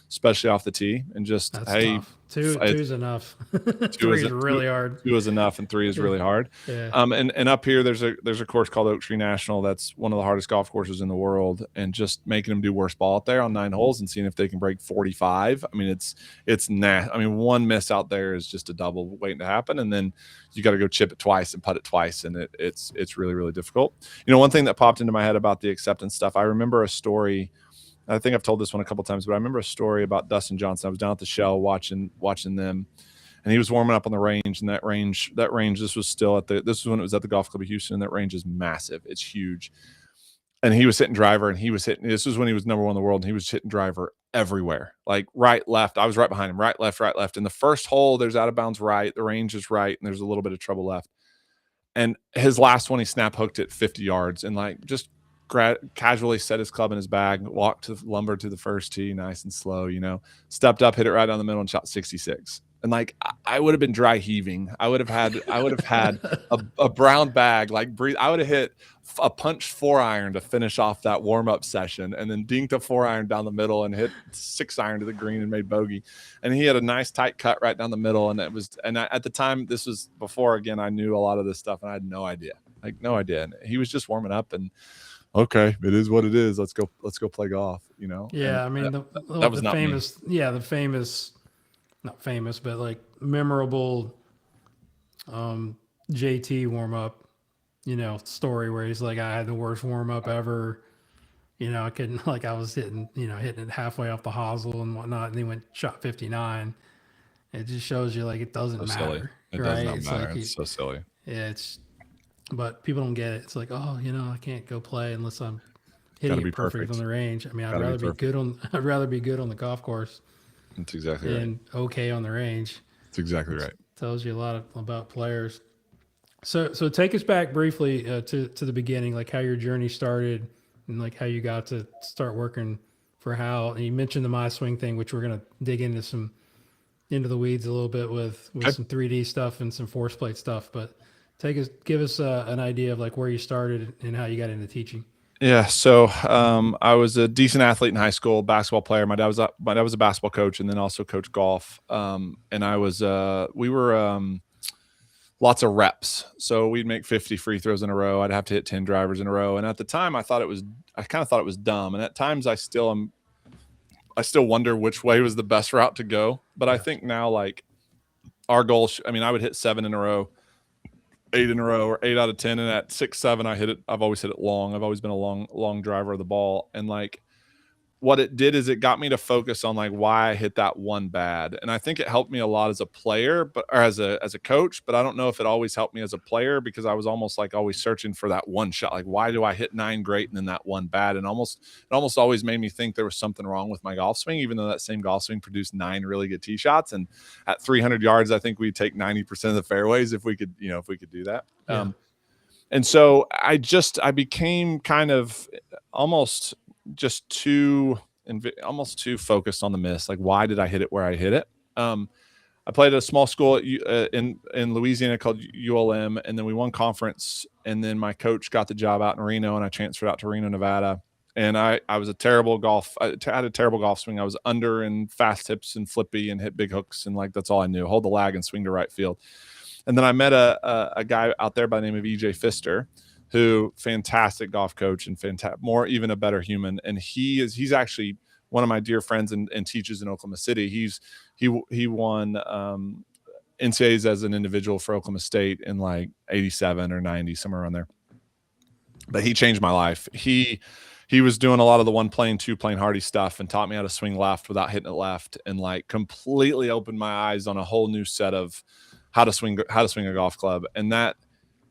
especially off the tee, and just tough. Two's enough. 2 is really hard. 2 is enough, and 3 is really hard. Yeah. And up here there's a course called Oak Tree National. That's one of the hardest golf courses in the world, and just making them do worst ball out there on 9 holes and seeing if they can break 45. I mean, one miss out there is just a double waiting to happen, and then you got to go chip it twice and putt it twice, and it's really, really difficult. One thing that popped into my head about the acceptance stuff, I remember a story. I think I've told this one a couple of times, but I remember a story about Dustin Johnson. I was down at the Shell watching them, and he was warming up on the range. And that range, this was when it was at the Golf Club of Houston. And that range is massive. It's huge. And he was hitting driver, and this was when he was number 1 in the world, and he was hitting driver everywhere, like right, left. I was right behind him, right, left. In the first hole, there's out of bounds right. The range is right, and there's a little bit of trouble left. And his last one, he snap hooked it 50 yards and like just casually set his club in his bag, walked to the lumber to the first tee, nice and slow, stepped up, hit it right down the middle, and shot 66. And like I would have been dry heaving. I would have had a brown bag, like breathe. I would have hit a punch 4-iron to finish off that warm up session, and then dinked a 4-iron down the middle and hit 6-iron to the green and made bogey. And he had a nice tight cut right down the middle. And at the time, this was before, again, I knew a lot of this stuff, and I had no idea. And he was just warming up, and okay, it is what it is. Let's go play golf. Yeah, I mean that was the famous. Me. Yeah, the famous, not famous, but like memorable JT warm up. Story where he's like, I had the worst warm up ever. I couldn't, like, I was hitting it halfway off the hosel and whatnot, and he shot 59. It just shows you like it doesn't matter. Silly. It right? does not it's matter. Like it's so silly. Yeah, but people don't get it. It's like, oh, I can't go play unless I'm hitting it perfect on the range. I mean, I'd rather be good on the golf course. That's exactly right. And okay on the range. That's exactly right. Tells you a lot about players. So take us back briefly to the beginning, like how your journey started and like how you got to start working for Hal. And you mentioned the My Swing thing, which we're gonna dig into the weeds a little bit with Okay. some 3D stuff and some force plate stuff. But give us an idea of like where you started and how you got into teaching. Yeah, so I was a decent athlete in high school, basketball player. My dad was a basketball coach, and then also coached golf. And I was we were lots of reps, so we'd make 50 free throws in a row. I'd have to hit 10 drivers in a row, and at the time, I kind of thought it was dumb. And at times, I still wonder which way was the best route to go. But I Yeah. think now, like our goal, I mean, I would hit 7 in a row, 8 in a row, or 8 out of 10, and at 6, 7, I hit it. I've always hit it long. I've always been a long driver of the ball, and like what it did is it got me to focus on like why I hit that one bad. And I think it helped me a lot as a player, but or as a coach, but I don't know if it always helped me as a player because I was almost like always searching for that one shot. Like, why do I hit 9 great and then that one bad? And it almost always made me think there was something wrong with my golf swing, even though that same golf swing produced 9 really good tee shots. And at 300 yards, I think we'd take 90% of the fairways if we could, if we could do that. Yeah. And so I became kind of almost just almost too focused on the miss. Like, why did I hit it where I hit it? I played at a small school in Louisiana called ULM, and then we won conference. And then my coach got the job out in Reno, and I transferred out to Reno, Nevada. And I was I had a terrible golf swing. I was under and fast hips and flippy and hit big hooks, and like that's all I knew: hold the lag and swing to right field. And then I met a guy out there by the name of EJ Pfister, who fantastic golf coach and more even a better human. And he's actually one of my dear friends and teaches in Oklahoma City. He won NCAAs as an individual for Oklahoma State in like 87 or 90, somewhere around there. But he changed my life. He was doing a lot of the 1 plane, 2 plane hardy stuff and taught me how to swing left without hitting it left, and like completely opened my eyes on a whole new set of how to swing a golf club. And that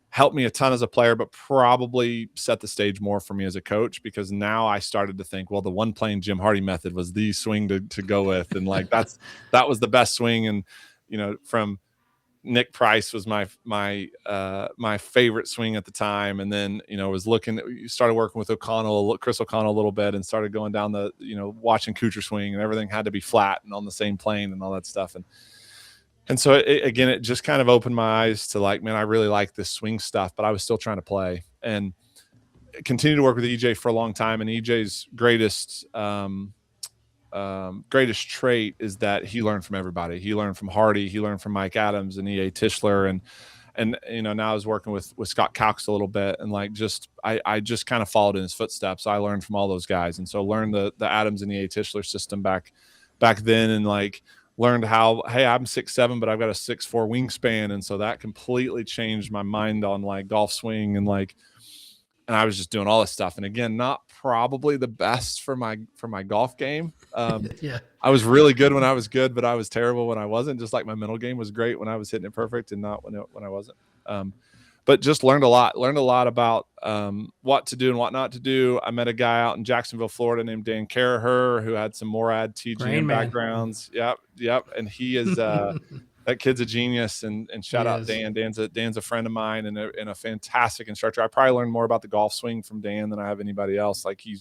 helped me a ton as a player, but probably set the stage more for me as a coach, because now I started to think, well, the 1 plane Jim Hardy method was the swing to go with. And like, that was the best swing. And, from Nick Price was my favorite swing at the time. And then, started working with Chris O'Connell a little bit, and started going down watching Kuchar swing, and everything had to be flat and on the same plane and all that stuff. And so it just kind of opened my eyes to like, man, I really like this swing stuff, but I was still trying to play, and continued to work with EJ for a long time. And EJ's greatest trait is that he learned from everybody. He learned from Hardy, he learned from Mike Adams and EA Tischler, and now I was working with Scott Calx a little bit, and like I just kind of followed in his footsteps. I learned from all those guys, and so learned the Adams and EA Tischler system back then, and like learned how, hey, I'm 6'7", but I've got a 6'4" wingspan. And so that completely changed my mind on like golf swing, and I was just doing all this stuff. And again, not probably the best for my golf game. Yeah. I was really good when I was good, but I was terrible when I wasn't. Just like my mental game was great when I was hitting it perfect, and not when I wasn't. But just learned a lot about what to do and what not to do. I met a guy out in Jacksonville, Florida named Dan Caraher, who had some Morad TGM backgrounds. Yep. And he is that kid's a genius, and shout out Dan. Dan's a friend of mine and a fantastic instructor. I probably learned more about the golf swing from Dan than I have anybody else. Like he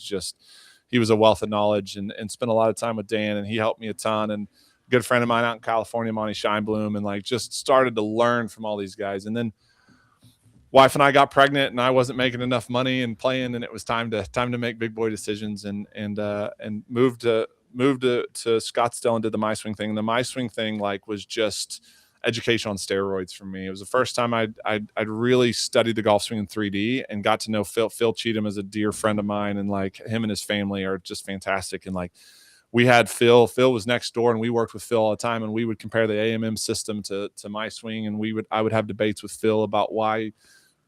was a wealth of knowledge, and spent a lot of time with Dan, and he helped me a ton. And a good friend of mine out in California, Monty Scheinblum, and like just started to learn from all these guys. And then wife and I got pregnant, and I wasn't making enough money and playing, and it was time to make big boy decisions, and moved to Scottsdale and did the My Swing thing. And the My Swing thing like was just education on steroids for me. It was the first time I'd really studied the golf swing in 3D and got to know Phil Cheatham as a dear friend of mine, and like him and his family are just fantastic. And like we had Phil was next door, and we worked with Phil all the time, and we would compare the AMM system to My Swing, and I would have debates with Phil about why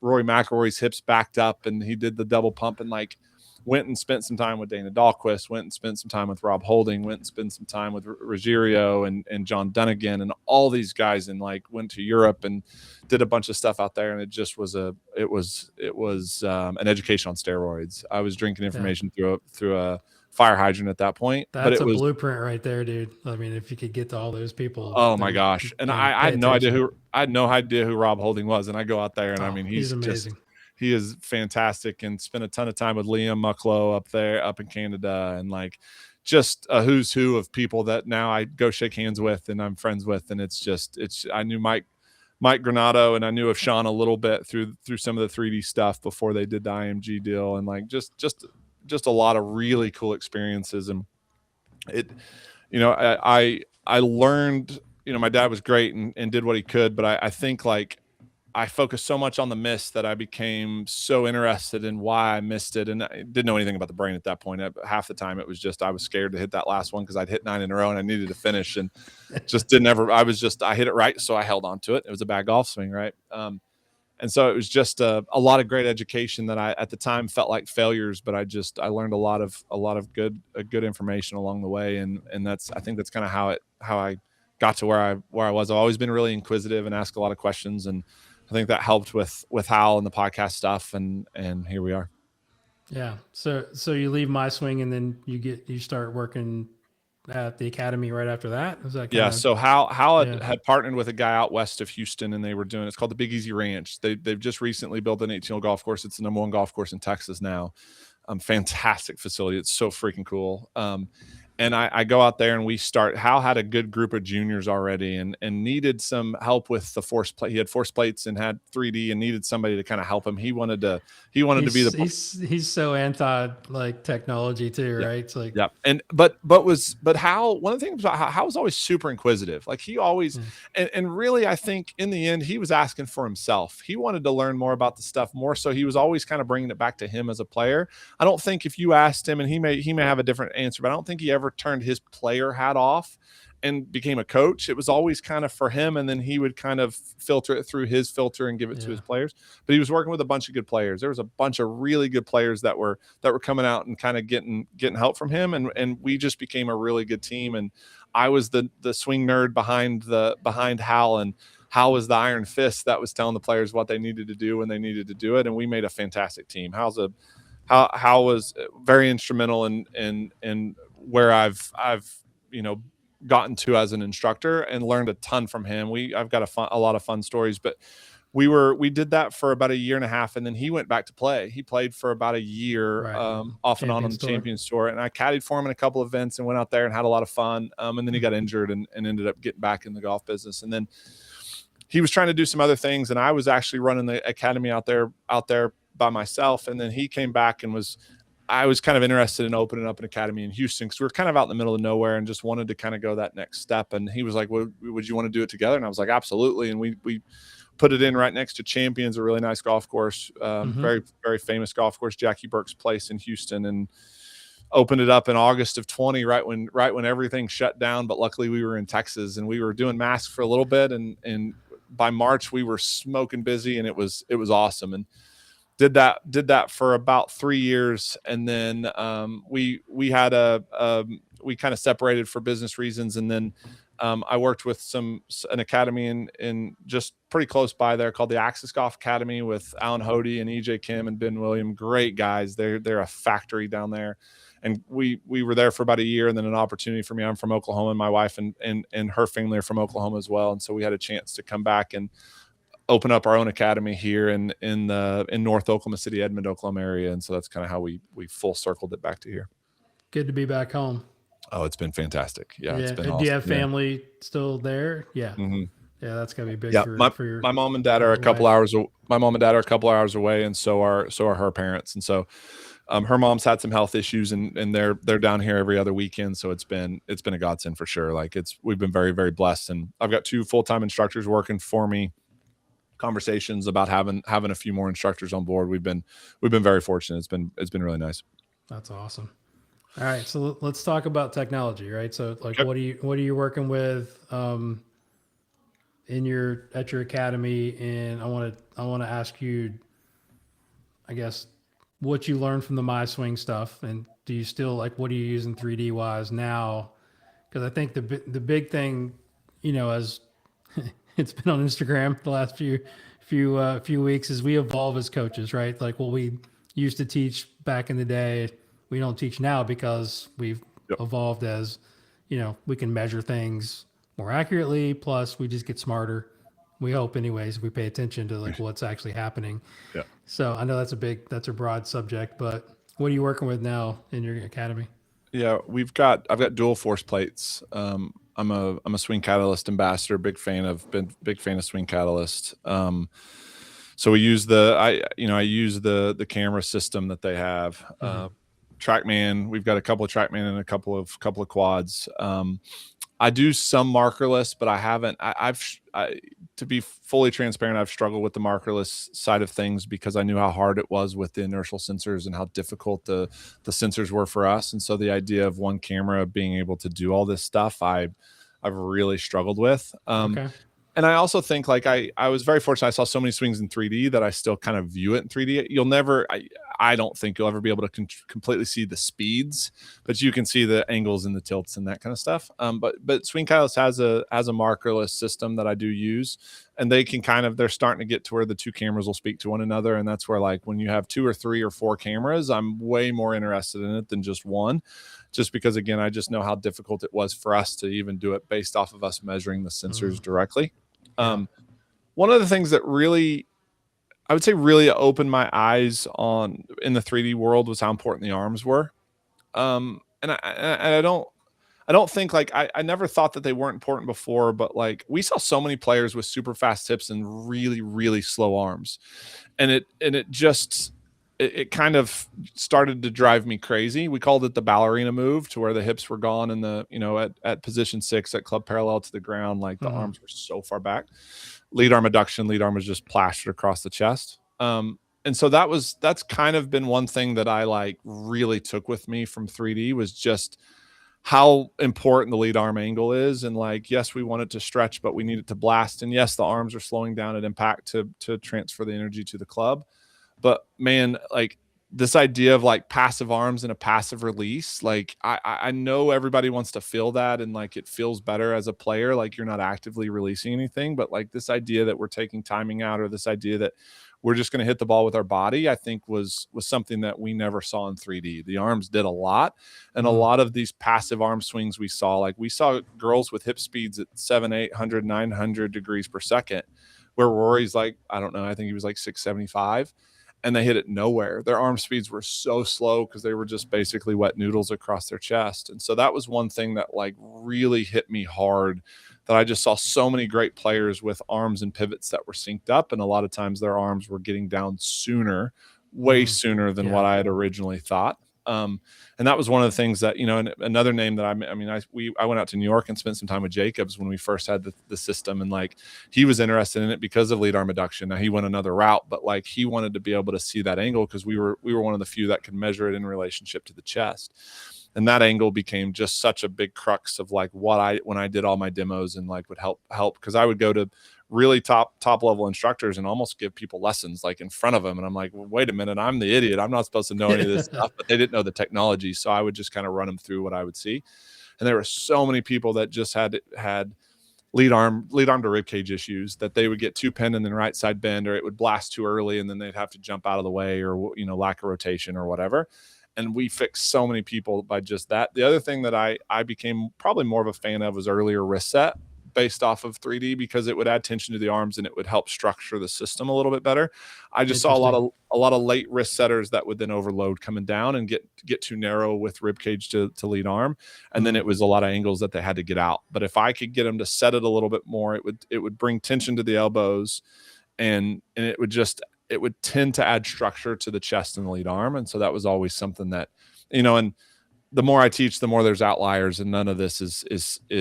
Rory McIlroy's hips backed up and he did the double pump, and like went and spent some time with Dana Dahlquist, went and spent some time with Rob Holding, went and spent some time with Ruggiero and John Dunnigan and all these guys, and like went to Europe and did a bunch of stuff out there. And it just was an education on steroids. I was drinking information through a fire hydrant at that point. But That's it a was, blueprint right there, dude. I mean, if you could get to all those people, oh my then gosh. And I pay had no idea attention. who Rob Holding was. And I go out there and I Oh, mean, he's amazing. he is fantastic, and spent a ton of time with Liam Mucklow up there, up in Canada. And like, just a who's who of people that now I go shake hands with and I'm friends with. And I knew Mike Granado, and I knew of Sean a little bit through some of the 3D stuff before they did the IMG deal. And like, just a lot of really cool experiences. And it, I learned, my dad was great and did what he could, but I think like I focused so much on the miss that I became so interested in why I missed it. And I didn't know anything about the brain at that point. Half the time it was just, I was scared to hit that last one because I'd hit 9 in a row and I needed to finish, and just didn't ever, I hit it right. So I held on to it. It was a bad golf swing. Right. And so it was just a lot of great education that I at the time felt like failures, but I learned a lot of good information along the way. And I think that's kind of how I got to where I was. I've always been really inquisitive and ask a lot of questions. And I think that helped with Hal and the podcast stuff. And here we are. Yeah. So you leave My Swing and then you start working at the academy right after that. Is that Yeah. So Hal yeah. had partnered with a guy out west of Houston, and they were doing, it's called the Big Easy Ranch. They've just recently built an 18-hole golf course. It's the #1 golf course in Texas now. Fantastic facility. It's so freaking cool. And I go out there and we start. Hal had a good group of juniors already and needed some help with the force plate. He had force plates and had 3D and needed somebody to kind of help him. He wanted to be the. He's so anti like technology too, Yeah. right? It's like, yeah. And but Hal, one of the things about Hal was always super inquisitive. Like he always, and really, I think in the end, he was asking for himself. He wanted to learn more about the stuff more. So he was always kind of bringing it back to him as a player. I don't think if you asked him, and he may have a different answer, but I don't think he ever turned his player hat off and became a coach. It was always kind of for him, and then he would kind of filter it through his filter and give it to his players. But he was working with a bunch of good players. There was a bunch of really good players that were coming out and kind of getting help from him, and we just became a really good team. And I was the swing nerd behind Hal, and Hal was the iron fist that was telling the players what they needed to do when they needed to do it, and we made a fantastic team. Hal was very instrumental in where I've gotten to as an instructor, and learned a ton from him. I've got a lot of fun stories, but we did that for about a year and a half, and then he went back to play. He played for about a year, off and on the Champions Tour, and I caddied for him in a couple of events and went out there and had a lot of fun. And then he got injured and ended up getting back in the golf business. And then he was trying to do some other things, and I was actually running the academy out there by myself. And then he came back and I was kind of interested in opening up an academy in Houston because we were kind of out in the middle of nowhere and just wanted to kind of go that next step. And he was like, well, would you want to do it together? And I was like, absolutely. And we put it in right next to Champions, a really nice golf course, very, very famous golf course, Jackie Burke's place in Houston, and opened it up in August of 20, right when everything shut down. But luckily we were in Texas, and we were doing masks for a little bit. And by March we were smoking busy, and it was awesome. And did that for about 3 years. And then we kind of separated for business reasons. And then I worked with an academy in just pretty close by there called the Axis Golf Academy with Alan Hody and EJ Kim and Ben William. Great guys. They're a factory down there. And we were there for about a year, and then an opportunity for me. I'm from Oklahoma, and my wife and her family are from Oklahoma as well. And so we had a chance to come back and open up our own academy here in North Oklahoma City, Edmond, Oklahoma area. And so that's kind of how we full circled it back to here. Good to be back home. Oh, it's been fantastic. Yeah. It's been awesome. Do you have family still there? Yeah. Mm-hmm. Yeah. That's gotta be big. Yeah. For your, my mom and dad are a couple hours. My mom and dad are a couple hours away. And so are her parents. And so her mom's had some health issues, and they're down here every other weekend. So it's been a godsend for sure. Like we've been very, very blessed. And I've got 2 full-time instructors working for me. Conversations about having a few more instructors on board. We've been very fortunate. It's been really nice. That's awesome. All right, so let's talk about technology, right? So like, okay. what are you working with at your academy? And I want to ask you, I guess, what you learned from the My Swing stuff, and do you still what are you using 3D wise now? Because I think the big thing, as it's been on Instagram the last few weeks, is we evolve as coaches, right? Like what we used to teach back in the day we don't teach now because we've Yep. evolved as, we can measure things more accurately. Plus, we just get smarter. We hope, anyways, if we pay attention to like what's actually happening. Yeah. So I know that's a broad subject, but what are you working with now in your academy? Yeah, I've got dual force plates. I'm a Swing Catalyst ambassador, been big fan of Swing Catalyst. So we use I use the camera system that they have. TrackMan, we've got a couple of TrackMan and a couple of quads. I do some markerless, but I haven't. To be fully transparent, I've struggled with the markerless side of things because I knew how hard it was with the inertial sensors and how difficult the sensors were for us. And so the idea of one camera being able to do all this stuff, I've really struggled with. Okay. And I also think like I was very fortunate. I saw so many swings in 3D that I still kind of view it in 3D. You'll never, I don't think you'll ever be able to completely see the speeds, but you can see the angles and the tilts and that kind of stuff. But Swing Catalyst has a markerless system that I do use, and they can they're starting to get to where the two cameras will speak to one another, and that's where like when you have 2 or 3 or 4 cameras, I'm way more interested in it than just one. Just because again, I just know how difficult it was for us to even do it based off of us measuring the sensors directly. One of the things that I would say really opened my eyes on in the 3D world was how important the arms were. And I don't think like I never thought that they weren't important before, but like we saw so many players with super fast hips and really, really slow arms. And it kind of started to drive me crazy. We called it the ballerina move, to where the hips were gone and at position 6 at club parallel to the ground, like the arms were so far back. Lead arm adduction, lead arm was just plastered across the chest. And so that's kind of been one thing that I like really took with me from 3D, was just how important the lead arm angle is. And like, yes, we want it to stretch, but we need it to blast. And yes, the arms are slowing down at impact to transfer the energy to the club. But man, like this idea of like passive arms and a passive release, like I know everybody wants to feel that, and like it feels better as a player, like you're not actively releasing anything. But like this idea that we're taking timing out, or this idea that we're just going to hit the ball with our body, I think was something that we never saw in 3D. The arms did a lot, and a lot of these passive arm swings we saw girls with hip speeds at 700, 800, 900 degrees per second, where Rory's like, I don't know, I think he was like 675. And they hit it nowhere. Their arm speeds were so slow because they were just basically wet noodles across their chest. And so that was one thing that like really hit me hard, that I just saw so many great players with arms and pivots that were synced up. And a lot of times their arms were getting down sooner, way sooner than what I had originally thought. And that was one of the things that, and another name that I went out to New York and spent some time with Jacobs when we first had the system, and like he was interested in it because of lead arm adduction. Now he went another route, but like he wanted to be able to see that angle because we were one of the few that could measure it in relationship to the chest. And that angle became just such a big crux of like when I did all my demos, and like would help because I would go to really top level instructors and almost give people lessons like in front of them. And I'm like, well, wait a minute, I'm the idiot. I'm not supposed to know any of this stuff, but they didn't know the technology. So I would just kind of run them through what I would see. And there were so many people that just had lead arm to rib cage issues, that they would get too pinned and then right side bend, or it would blast too early and then they'd have to jump out of the way, or, lack of rotation or whatever. And we fixed so many people by just that. The other thing that I became probably more of a fan of was earlier wrist set based off of 3D, because it would add tension to the arms and it would help structure the system a little bit better. I just saw a lot of late wrist setters that would then overload coming down and get too narrow with rib cage to lead arm, and then it was a lot of angles that they had to get out. But if I could get them to set it a little bit more, it would bring tension to the elbows, and it would tend to add structure to the chest and the lead arm. And so that was always something that, and the more I teach, the more there's outliers, and none of this is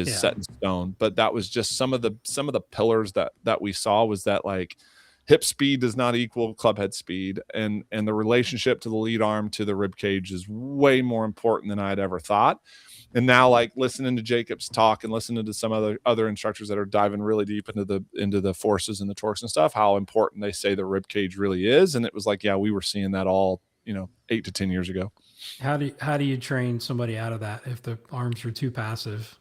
set in stone. But that was just some of the pillars that we saw, was that like hip speed does not equal club head speed, and the relationship to the lead arm to the rib cage is way more important than I'd ever thought. And now, like listening to Jacob's talk and listening to some other instructors that are diving really deep into the forces and the torques and stuff, how important they say the rib cage really is. And it was like, yeah, we were seeing that all 8 to 10 years ago. How do you train somebody out of that if the arms are too passive?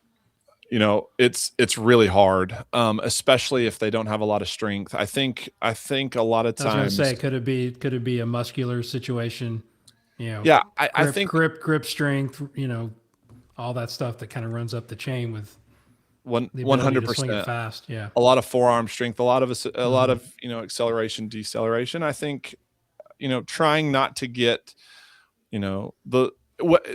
It's really hard, especially if they don't have a lot of strength. I think a lot of times, I was going to say, could it be a muscular situation? You know, Yeah, I think grip strength, you know, all that stuff that kind of runs up the chain with the ability to swing it 100%. fast. Yeah. A lot of forearm strength, a lot Hmm. of, acceleration, deceleration. I think, trying not to get, the what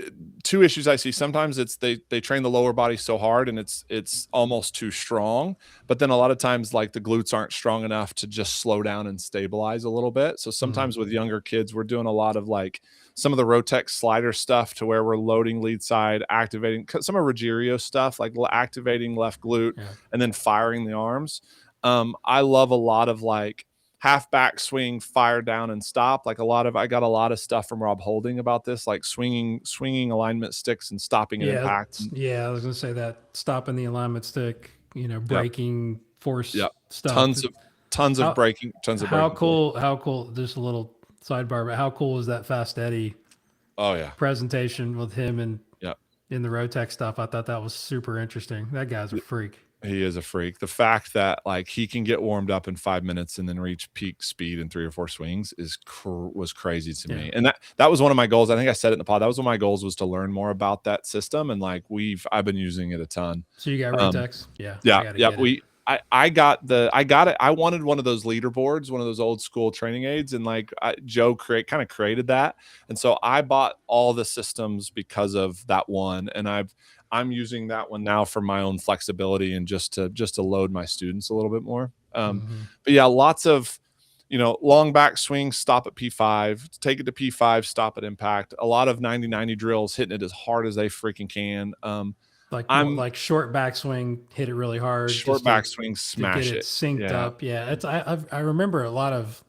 two issues I see. Sometimes it's they train the lower body so hard and it's almost too strong, but then a lot of times like the glutes aren't strong enough to just slow down and stabilize a little bit. So Mm. sometimes with younger kids, we're doing a lot of like some of the Rotex slider stuff to where we're loading lead side, activating some of Ruggiero stuff, like activating left glute Yeah. and then firing the arms. I love a lot of like half back swing, fire down and stop. Like I got a lot of stuff from Rob Holding about this, like swinging alignment sticks and stopping an Yeah. impact. Yeah. I was going to say that stopping the alignment stick, you know, Yep. braking force Yep. stuff. Tons of How, braking, tons of braking force. how cool, just a little sidebar, but how cool is that Fast Eddie Oh yeah. presentation with him and Yep. in the Rotec stuff? I thought that was super interesting. That guy's a freak. He is a freak. The fact that like he can get warmed up in 5 minutes and then reach peak speed in 3 or 4 swings was crazy to me. And that was one of my goals. I think I said it in the pod. That was one of my goals, was to learn more about that system. And like I've been using it a ton. So you got Rotex? Yeah. Yeah, I got to yeah. get it. I got it. I wanted one of those leaderboards, one of those old school training aids, and like Joe kind of created that, and so I bought all the systems because of that one, and I'm using that one now for my own flexibility and just to load my students a little bit more. Mm-hmm. But yeah, lots of long back swings, stop at P5, take it to P5, stop at impact. A lot of 90-90 drills, hitting it as hard as they freaking can. Like more I'm like short backswing, hit it really hard short just to backswing, get smash it it. synced Yeah. up. Yeah, it's I remember a lot of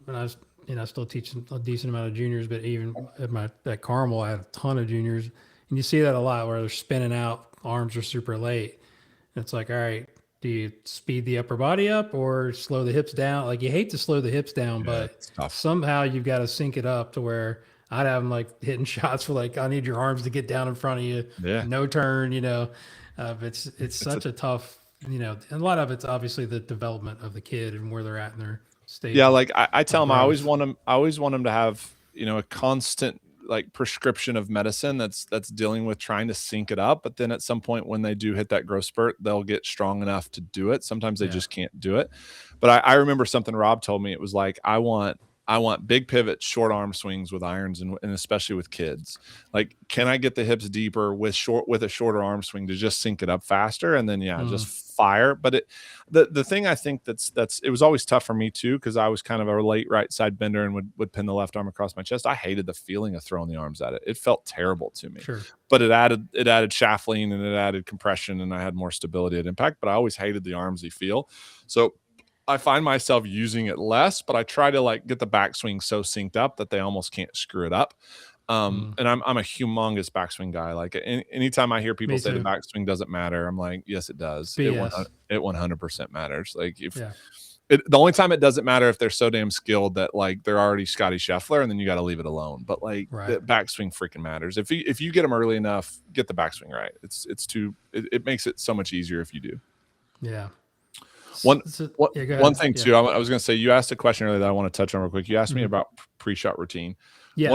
when I was, you know, still teaching a decent amount of juniors, but even at Carmel, I had a ton of juniors, and you see that a lot where they're spinning out, arms are super late. And it's like, all right, do you speed the upper body up or slow the hips down? Like you hate to slow the hips down, Yeah, but it's tough. somehow you've got to sync it up to where I'd have them like hitting shots for like, I need your arms to get down in front of you, Yeah. no turn, you know. It's such a tough, you know, and a lot of it's obviously the development of the kid and where they're at in their stage. Yeah, like I tell them, Growth. I always want them to have, a constant like prescription of medicine that's dealing with trying to sync it up. But then at some point when they do hit that growth spurt, they'll get strong enough to do it. Sometimes they Yeah. just can't do it. But I remember something Rob told me. It was like, I want big pivot, short arm swings with irons, and especially with kids. Like, can I get the hips deeper with a shorter arm swing to just sync it up faster, and then just fire? But the thing I think that's it was always tough for me too, because I was kind of a late right side bender and would pin the left arm across my chest. I hated the feeling of throwing the arms at it. It felt terrible to me. Sure. But it added shaft lean and it added compression, and I had more stability at impact. But I always hated the armsy feel. So I find myself using it less, but I try to like get the backswing so synced up that they almost can't screw it up. And I'm a humongous backswing guy. Like anytime I hear people say the backswing doesn't matter, I'm like, yes, it does. BS. It 100% matters. Like the only time it doesn't matter if they're so damn skilled that like they're already Scotty Scheffler, and then you got to leave it alone. But like the backswing freaking matters. If you get them early enough, get the backswing right. It makes it so much easier if you do. Yeah. One thing too, I was going to say, you asked a question earlier that I want to touch on real quick. You asked me about pre-shot routine. Yes.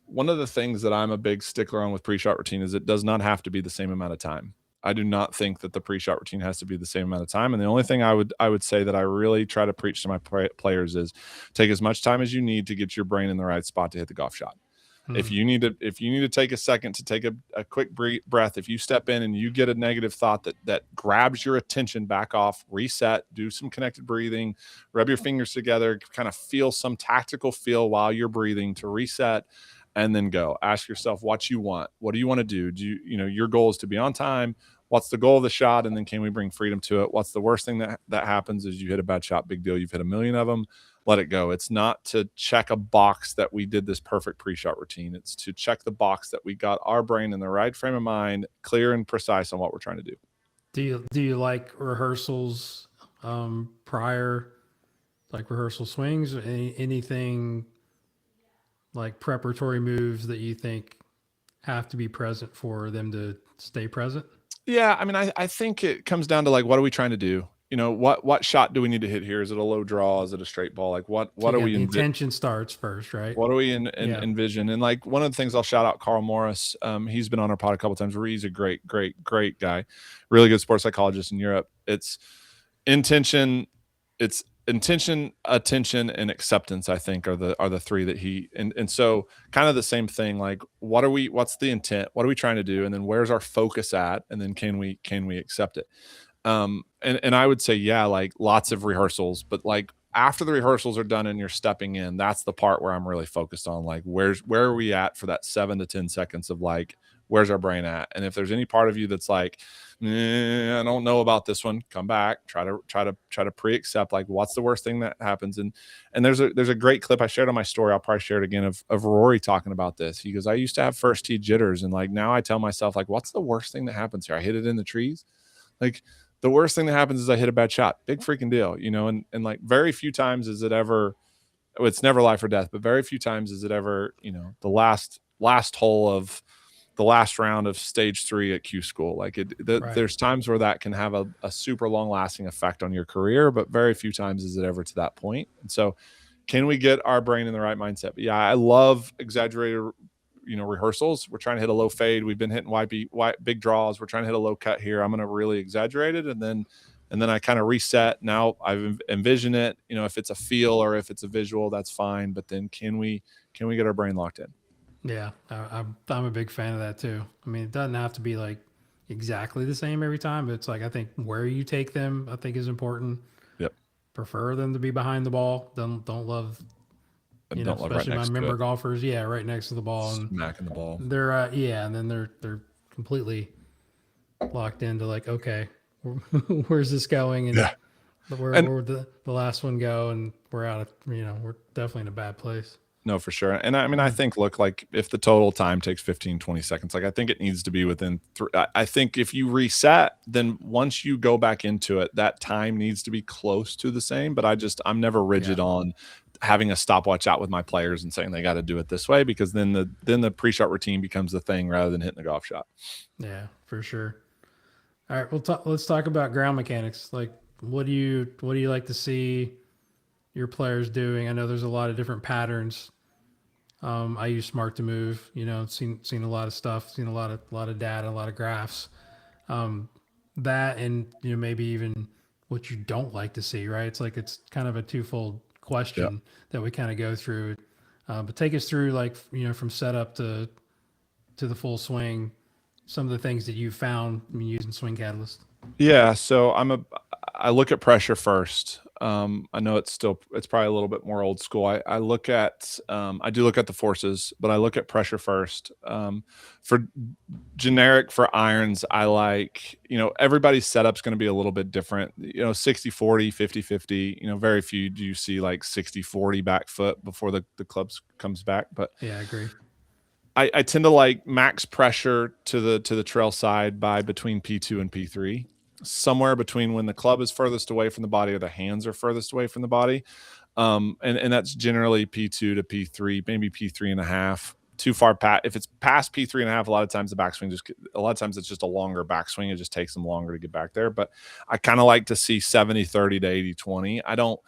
One of the things that I'm a big stickler on with pre-shot routine is it does not have to be the same amount of time. I do not think that the pre-shot routine has to be the same amount of time. And the only thing I would say that I really try to preach to my players is take as much time as you need to get your brain in the right spot to hit the golf shot. If you need to take a second to take a quick breath, if you step in and you get a negative thought that grabs your attention, back off, reset, do some connected breathing, rub your fingers together, kind of feel some tactical feel while you're breathing to reset, and then go. Ask yourself what you want. What do you want to do? Your goal is to be on time. What's the goal of the shot? And then can we bring freedom to it? What's the worst thing that happens is you hit a bad shot, big deal. You've hit a million of them. Let it go. It's not to check a box that we did this perfect pre-shot routine. It's to check the box that we got our brain in the right frame of mind, clear and precise on what we're trying to do. Do you like rehearsals prior, like rehearsal swings? Anything like preparatory moves that you think have to be present for them to stay present? Yeah, I mean, I think it comes down to like, what are we trying to do? what shot do we need to hit here? Is it a low draw? Is it a straight ball? Like what So are again, we the intention starts first, right? what do we Yeah. envision? And like one of the things, I'll shout out Carl Morris. He's been on our pod a couple of times. He's a great guy, really good sports psychologist in Europe. It's intention, attention, and acceptance, I think, are the three that and so kind of the same thing. Like what's the intent? What are we trying to do? And then where's our focus at? And then can we accept it? And I would say, yeah, like lots of rehearsals, but like after the rehearsals are done and you're stepping in, that's the part where I'm really focused on, like, where are we at for that 7 to 10 seconds of like, where's our brain at? And if there's any part of you that's like, I don't know about this one, come back, try to pre-accept, like, what's the worst thing that happens? And there's a great clip I shared on my story. I'll probably share it again of Rory talking about this. He goes, I used to have first tee jitters. And like, now I tell myself, like, what's the worst thing that happens here? I hit it in the trees. Like, the worst thing that happens is I hit a bad shot. Big freaking deal, and like very few times is it ever, it's never life or death, but very few times is it ever, the last hole of the last round of stage 3 at Q school. Like Right. there's times where that can have a super long lasting effect on your career, but very few times is it ever to that point. And so can we get our brain in the right mindset? But yeah, I love exaggerated rehearsals. We're trying to hit a low fade. We've been hitting big draws. We're trying to hit a low cut here. I'm going to really exaggerate it. And then I kind of reset. Now I've envisioned it, if it's a feel or if it's a visual, that's fine. But then can we get our brain locked in? Yeah. I'm a big fan of that too. I mean, it doesn't have to be like exactly the same every time, but it's like, I think where you take them, I think is important. Yep. Prefer them to be behind the ball. Don't love, don't love especially right my next member to it. golfers. Yeah. Right next to the ball. And smacking the ball. They're, and then they're completely locked into like, okay, where's this going? And where would the last one go? And we're out of, we're definitely in a bad place. No, for sure. And I mean, I think, look, like if the total time takes 15, 20 seconds, like I think it needs to be within I think if you reset, then once you go back into it, that time needs to be close to the same. But I'm never rigid on having a stopwatch out with my players and saying they got to do it this way, because then the pre-shot routine becomes the thing rather than hitting the golf shot. Yeah, for sure. All right, let's talk about ground mechanics. Like, what do you like to see your players doing? I know there's a lot of different patterns. I use Smart to Move. Seen a lot of stuff. Seen a lot of data, a lot of graphs. That and maybe even what you don't like to see. Right? It's like it's kind of a twofold question that we kind of go through. But take us through, like, from setup to the full swing, some of the things that you found using Swing Catalyst. Yeah, so I look at pressure first. I know it's probably a little bit more old school. I do look at the forces, but I look at pressure first. For generic, for irons, I like, everybody's setup's going to be a little bit different, 60-40, 50-50, very few do you see like 60-40 back foot before the clubs comes back. But yeah, I agree. I tend to like max pressure to the trail side by between P2 and P3, somewhere between when the club is furthest away from the body or the hands are furthest away from the body. And that's generally P2 to P3, maybe P3 and a half. Too far past, if it's past P3 and a half, a lot of times the backswing it's just a longer backswing. It just takes them longer to get back there. But I kind of like to see 70-30 to 80-20. I don't,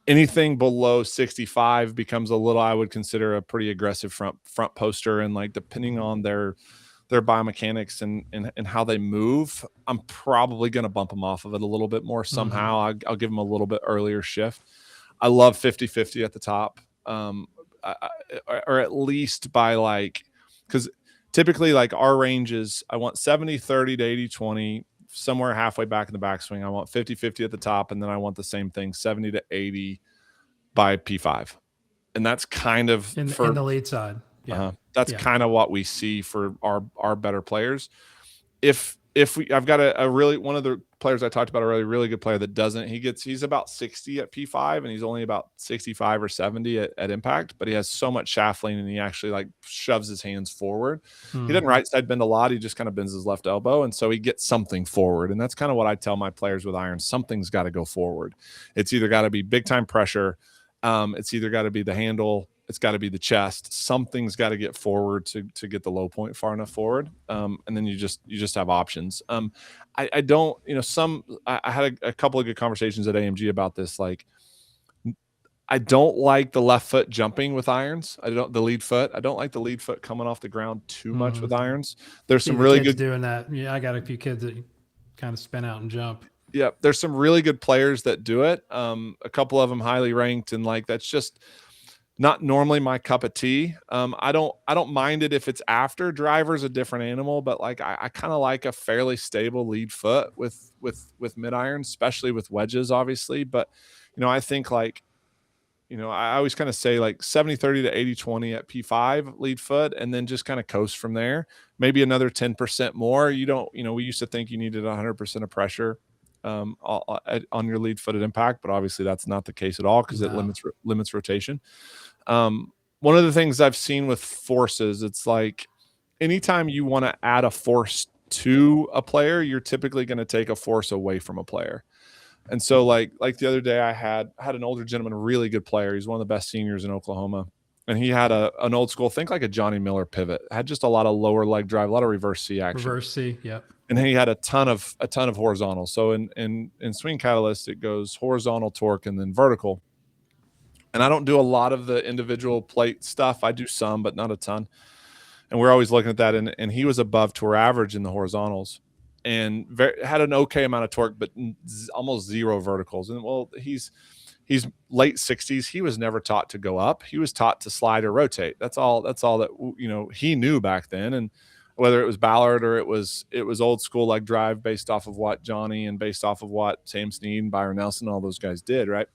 anything below 65 becomes a little, I would consider a pretty aggressive front poster. And like, depending on their biomechanics and how they move, I'm probably going to bump them off of it a little bit more somehow. I'll give them a little bit earlier shift. I love 50-50 at the top. Or at least by like, because typically like our ranges, I want 70-30 to 80-20, somewhere halfway back in the backswing. I want 50-50 at the top, and then I want the same thing, 70 to 80 by P5. And that's kind of in the lead side. Yeah. That's kind of what we see for our better players. I've got a really, one of the players I talked about, a really good player that doesn't, he's about 60 at P5 and he's only about 65 or 70 at impact, but he has so much shaft lean and he actually like shoves his hands forward. He doesn't right side bend a lot. He just kind of bends his left elbow. And so he gets something forward. And that's kind of what I tell my players with irons. Something's got to go forward. It's either got to be big time pressure. It's either got to be the handle It's got to be the chest. Something's got to get forward to get the low point far enough forward. And then you just have options. I don't, I had a couple of good conversations at AMG about this. Like, I don't like the left foot jumping with irons. The lead foot. I don't like the lead foot coming off the ground too much with irons. There's See some the really kids good doing that. Yeah, I got a few kids that kind of spin out and jump. Yeah, there's some really good players that do it. A couple of them highly ranked, and like that's just not normally my cup of tea. I don't mind it if it's after. Driver's a different animal, but like I kind of like a fairly stable lead foot with mid irons, especially with wedges, obviously. But I think like I always kind of say like 70-30 to 80-20 at P5 lead foot, and then just kind of coast from there. Maybe another 10% more. We used to think you needed 100% of pressure on your lead footed impact, but obviously that's not the case at all because it limits rotation. One of the things I've seen with forces, it's like anytime you want to add a force to a player, you're typically going to take a force away from a player. And so like the other day I had an older gentleman, a really good player. He's one of the best seniors in Oklahoma. And he had an old school, think like a Johnny Miller pivot, had just a lot of lower leg drive, a lot of reverse C action. Reverse C, yep. And he had a ton of horizontal. So in Swing Catalyst, it goes horizontal, torque, and then vertical. And I don't do a lot of the individual plate stuff. I do some, but not a ton. And we're always looking at that. And he was above tour average in the horizontals, and had an okay amount of torque, but almost zero verticals. And well, he's late 60s. He was never taught to go up. He was taught to slide or rotate. That's all that he knew back then. And whether it was Ballard or it was old school leg drive based off of what Johnny and based off of what Sam Snead and Byron Nelson, all those guys did, right?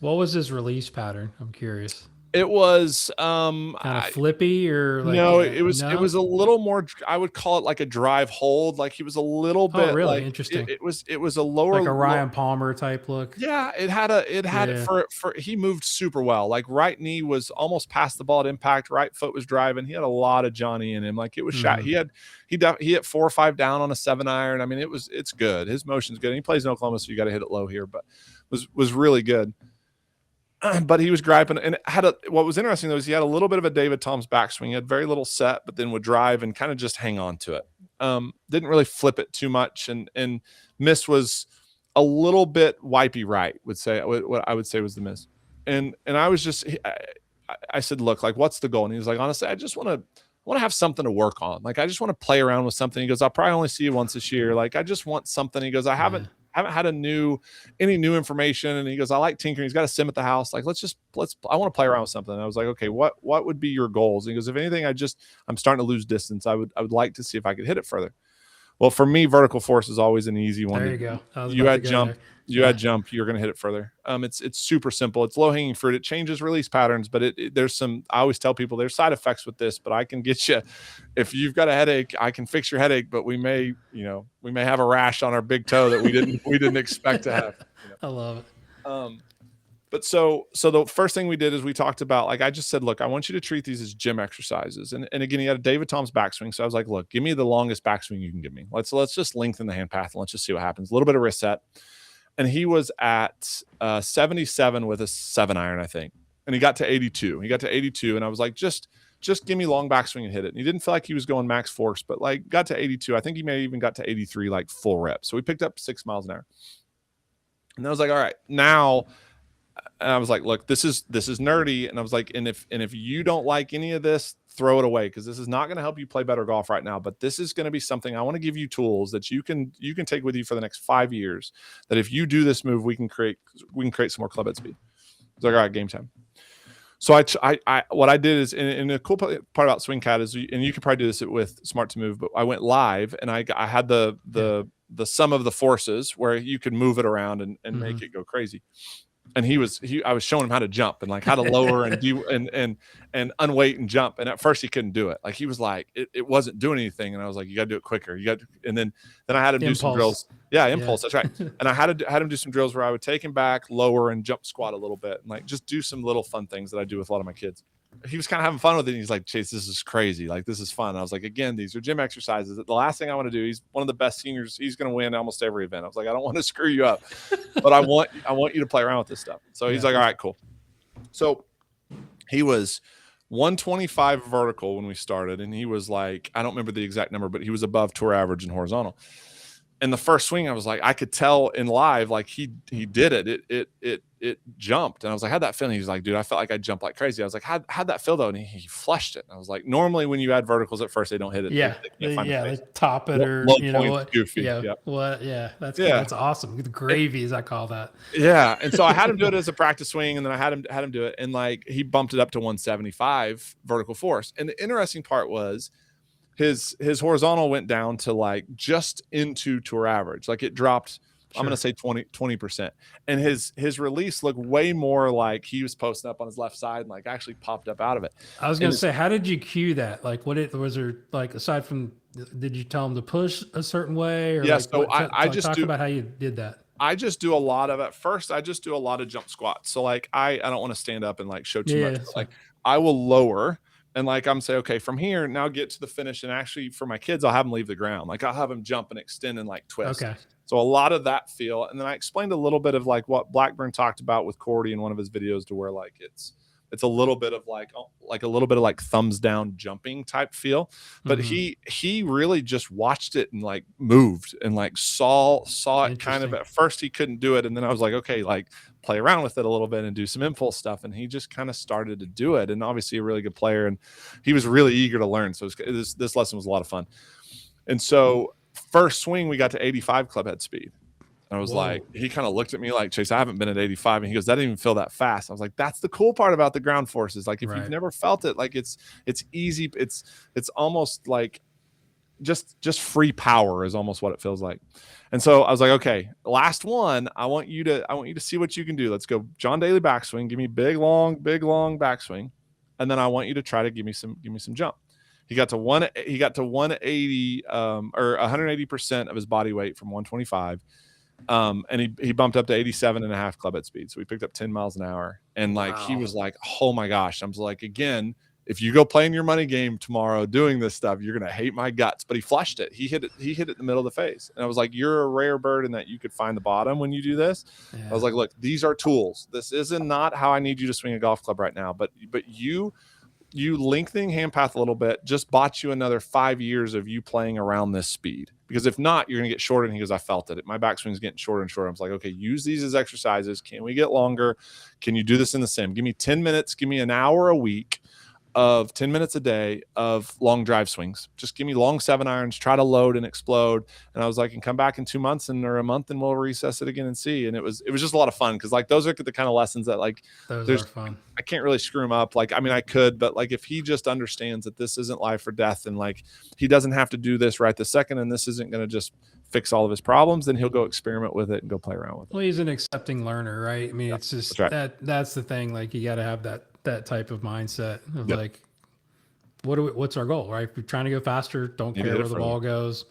What was his release pattern? I'm curious. It was kind of flippy, or like, no, it was a little more, I would call it like a drive hold. Like he was a little bit really like, interesting. It was a lower, like a Ryan Palmer type look. Yeah, it had it for he moved super well. Like right knee was almost past the ball at impact, right foot was driving. He had a lot of Johnny in him. Like it was shot. He hit 4 or 5 down on a 7 iron. I mean, it's good. His motion's good. And he plays in Oklahoma, so you got to hit it low here, but was really good. But he was griping, and what was interesting though is he had a little bit of a David Toms backswing. He had very little set, but then would drive and kind of just hang on to it. Didn't really flip it too much, and miss was a little bit wipey right. What I would say was the miss, and I was just I said, look, like what's the goal? And he was like, honestly, I just want to have something to work on. Like I just want to play around with something. He goes, I'll probably only see you once this year. Like I just want something. He goes, I haven't had any new information. And he goes, I like tinkering. He's got a sim at the house. Like, I want to play around with something. And I was like, okay, what would be your goals? And he goes, if anything, I'm starting to lose distance. I would like to see if I could hit it further. Well, for me, vertical force is always an easy one. There you go. You had jump. You had jump. You're going to hit it further. It's super simple. It's low hanging fruit. It changes release patterns, but there's some. I always tell people there's side effects with this, but I can get you. If you've got a headache, I can fix your headache. But we may have a rash on our big toe that we didn't expect to have. I love it. But so the first thing we did is we talked about, like I just said, look, I want you to treat these as gym exercises. And again, he had a David Toms backswing. So I was like, look, give me the longest backswing you can give me. Let's just lengthen the hand path and let's just see what happens. A little bit of wrist set. And he was at 77 with a 7 iron, I think. And he got to 82. And I was like, just give me long backswing and hit it. And he didn't feel like he was going max force, but like got to 82. I think he may even got to 83, like full rep. So we picked up 6 miles an hour. And I was like, all right, now. And I was like, look, this is nerdy. And I was like, and if you don't like any of this, throw it away, because this is not going to help you play better golf right now. But this is going to be something I want to give you tools that you can take with you for the next 5 years. That if you do this move, we can create some more club head speed. I was like, all right, game time. So I what I did is, and the cool part about Swing Cat is, and you can probably do this with Smart to Move, but I went live and I had the sum of the forces where you could move it around and make it go crazy. And I was showing him how to jump and like how to lower and do and unweight and jump. And at first he couldn't do it. Like he was like, it wasn't doing anything. And I was like, you got to do it quicker. And then I had him do some drills. Yeah, impulse. Yeah. That's right. And I had him do some drills where I would take him back, lower, and jump squat a little bit, and like just do some little fun things that I do with a lot of my kids. He was kind of having fun with it. And he's like, Chase, this is crazy. Like, this is fun. And I was like, again, these are gym exercises. The last thing I want to do, he's one of the best seniors. He's going to win almost every event. I was like, I don't want to screw you up, but I want you to play around with this stuff. So he's like, all right, cool. So He was 125 vertical when we started, and he was like, I don't remember the exact number, but he was above tour average in horizontal. And the first swing, I was like, I could tell in live, like he did it. It jumped, and I was like, how'd that feel? And he's like, dude, I felt like I jumped like crazy. I was like, how'd that feel though? And he flushed it. And I was like, normally when you add verticals at first, they don't hit it. Yeah, They can't find the they face. top it, or Low you know point's what? goofy. Yeah, Yep. what? Yeah, that's Yeah. that's awesome. The gravy, as I call that. Yeah, and so I had him do it as a practice swing, and then I had him do it, and like he bumped it up to 175 vertical force. And the interesting part was his horizontal went down to like just into tour average. Like it dropped, Sure. I'm gonna say 20%. And his release looked way more like he was posting up on his left side and like actually popped up out of it. I was gonna say, how did you cue that? Like, was there like, aside from, did you tell him to push a certain way, or Yeah, like, so I just talk do about how you did that. I just do a lot of at first. I just do a lot of jump squats. So like I don't want to stand up and like show too much. But, like I will lower and like I'm say, okay, from here now get to the finish. And actually for my kids, I'll have them leave the ground. Like I'll have them jump and extend and like twist. Okay. So a lot of that feel. And then I explained a little bit of like what Blackburn talked about with Cordy in one of his videos, to where like it's a little bit of like a little bit of like thumbs down jumping type feel. But he really just watched it and like moved and like saw it kind of. At first he couldn't do it, and then I was like, okay, like play around with it a little bit and do some impulse stuff, and he just kind of started to do it. And obviously a really good player, and he was really eager to learn. So this lesson was a lot of fun. And so first swing we got to 85 club head speed. And I was like, he kind of looked at me like, Chase, I haven't been at 85. And he goes, that didn't even feel that fast. I was like, that's the cool part about the ground forces. Like if you've never felt it, like it's easy. It's almost like just free power is almost what it feels like. And so I was like, okay, last one. I want you to see what you can do. Let's go John Daly backswing. Give me big, long backswing. And then I want you to try to give me some jump. He got to 180 or 180% of his body weight from 125. And he bumped up to 87.5 club head speed. So we picked up 10 miles an hour. And like, he was like, oh my gosh. I was like, again, if you go play in your money game tomorrow doing this stuff, you're going to hate my guts. But he flushed it. He hit it in the middle of the face. And I was like, you're a rare bird in that you could find the bottom when you do this. Yeah. I was like, look, these are tools. This isn't not how I need you to swing a golf club right now. But you lengthening hand path a little bit just bought you another 5 years of you playing around this speed. Because if not, you're going to get shorter. And he goes, I felt it. My backswing is getting shorter and shorter. I was like, okay, use these as exercises. Can we get longer? Can you do this in the sim? Give me 10 minutes. Give me an hour a week of 10 minutes a day of long drive swings. Just give me long 7-irons, try to load and explode. And I was like, and come back in 2 months or a month and we'll recess it again and see. And it was just a lot of fun. Cause like, those are the kind of lessons that like, those are fun. I can't really screw him up. Like, I mean, I could, but like, if he just understands that this isn't life or death, and like, he doesn't have to do this right this second, and this isn't going to just fix all of his problems, then he'll go experiment with it and go play around with it. Well, he's an accepting learner, right? I mean, it's just that's the thing. Like, you got to have that type of mindset of like, what's our goal, right? If we're trying to go faster, don't care where the ball goes.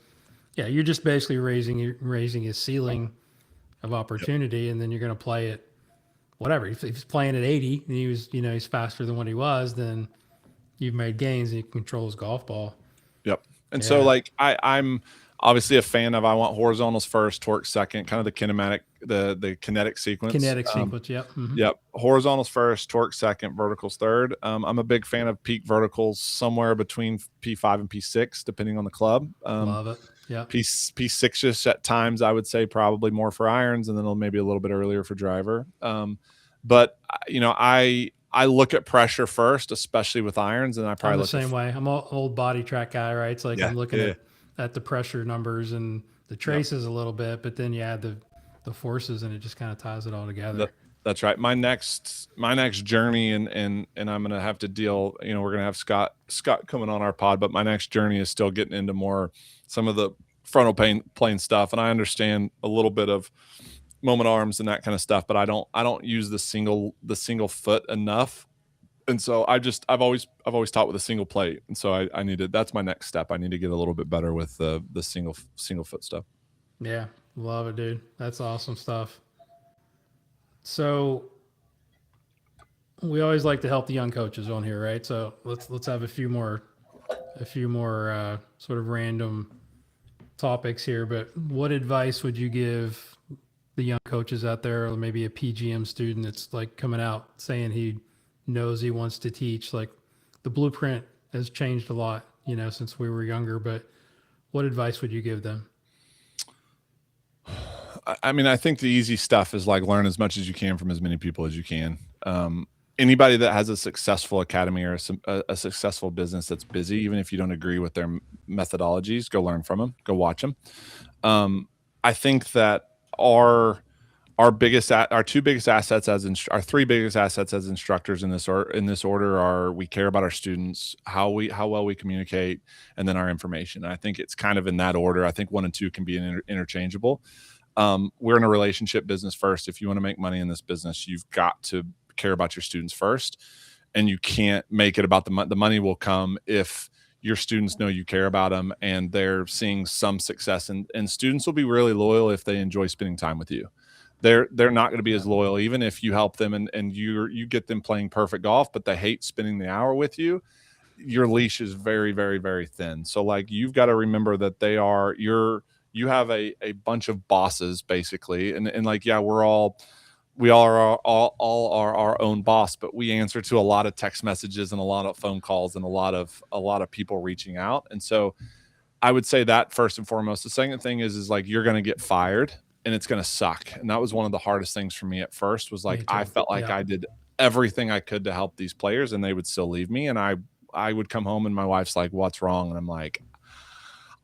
Yeah, you're just basically raising his ceiling of opportunity, and then you're going to play it whatever. If he's playing at 80 and he's faster than what he was, then you've made gains and you can control his golf ball. Yep. And so like I'm obviously a fan of, I want horizontals first, torque second, kind of the the kinetic sequence. Yep. Mm-hmm. Yep. Horizontals first, torque second, verticals third. I'm a big fan of peak verticals somewhere between P5 and P6, depending on the club. Love it. Yeah. P6-ish at times, I would say probably more for irons, and then maybe a little bit earlier for driver. But I look at pressure first, especially with irons, and I probably look the same way. I'm an old body track guy, right? It's like I'm looking at the pressure numbers and the traces a little bit, but then you add the forces, and it just kind of ties it all together. That's right. My next journey, and I'm gonna have to deal. We're gonna have Scott coming on our pod, but my next journey is still getting into more some of the frontal plane stuff, and I understand a little bit of moment arms and that kind of stuff, but I don't use the single foot enough. And so I've always taught with a single plate. And so that's my next step. I need to get a little bit better with the single foot stuff. Yeah. Love it, dude. That's awesome stuff. So we always like to help the young coaches on here, right? So let's have a few more sort of random topics here, but what advice would you give the young coaches out there, or maybe a PGM student that's like coming out saying he knows he wants to teach. Like the blueprint has changed a lot, since we were younger, but what advice would you give them? I mean, I think the easy stuff is like learn as much as you can from as many people as you can. Anybody that has a successful academy or a successful business that's busy, even if you don't agree with their methodologies, go learn from them, go watch them. I think that our two biggest assets our three biggest assets as instructors in this order are we care about our students, how well we communicate, and then our information. And I think it's kind of in that order. I think one and two can be interchangeable. We're in a relationship business first. If you want to make money in this business, you've got to care about your students first, and you can't make it about the money will come if your students know you care about them and they're seeing some success. And students will be really loyal if they enjoy spending time with you. They're not going to be as loyal even if you help them and you get them playing perfect golf, but they hate spending the hour with you. Your leash is very, very, very thin. So like you've got to remember that you have a bunch of bosses basically, and like yeah, we all are our own boss, but we answer to a lot of text messages and a lot of phone calls and a lot of people reaching out. And so I would say that first and foremost. The second thing is like you're going to get fired and it's going to suck. And that was one of the hardest things for me at first was like I felt like I did everything I could to help these players and they would still leave me. And I would come home and my wife's like, "What's wrong?" And I'm like,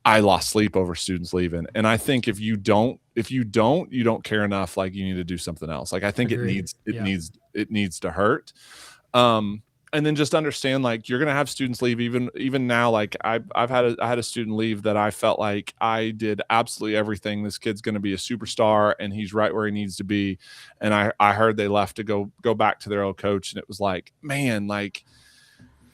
I lost sleep over students leaving. And I think if you don't care enough, like you need to do something else. Like I think Agreed. it needs to hurt. And then just understand like you're going to have students leave even now. Like I had a student leave that I felt like I did absolutely everything. This kid's going to be a superstar and he's right where he needs to be. And I heard they left to go back to their old coach. And it was like, man, like,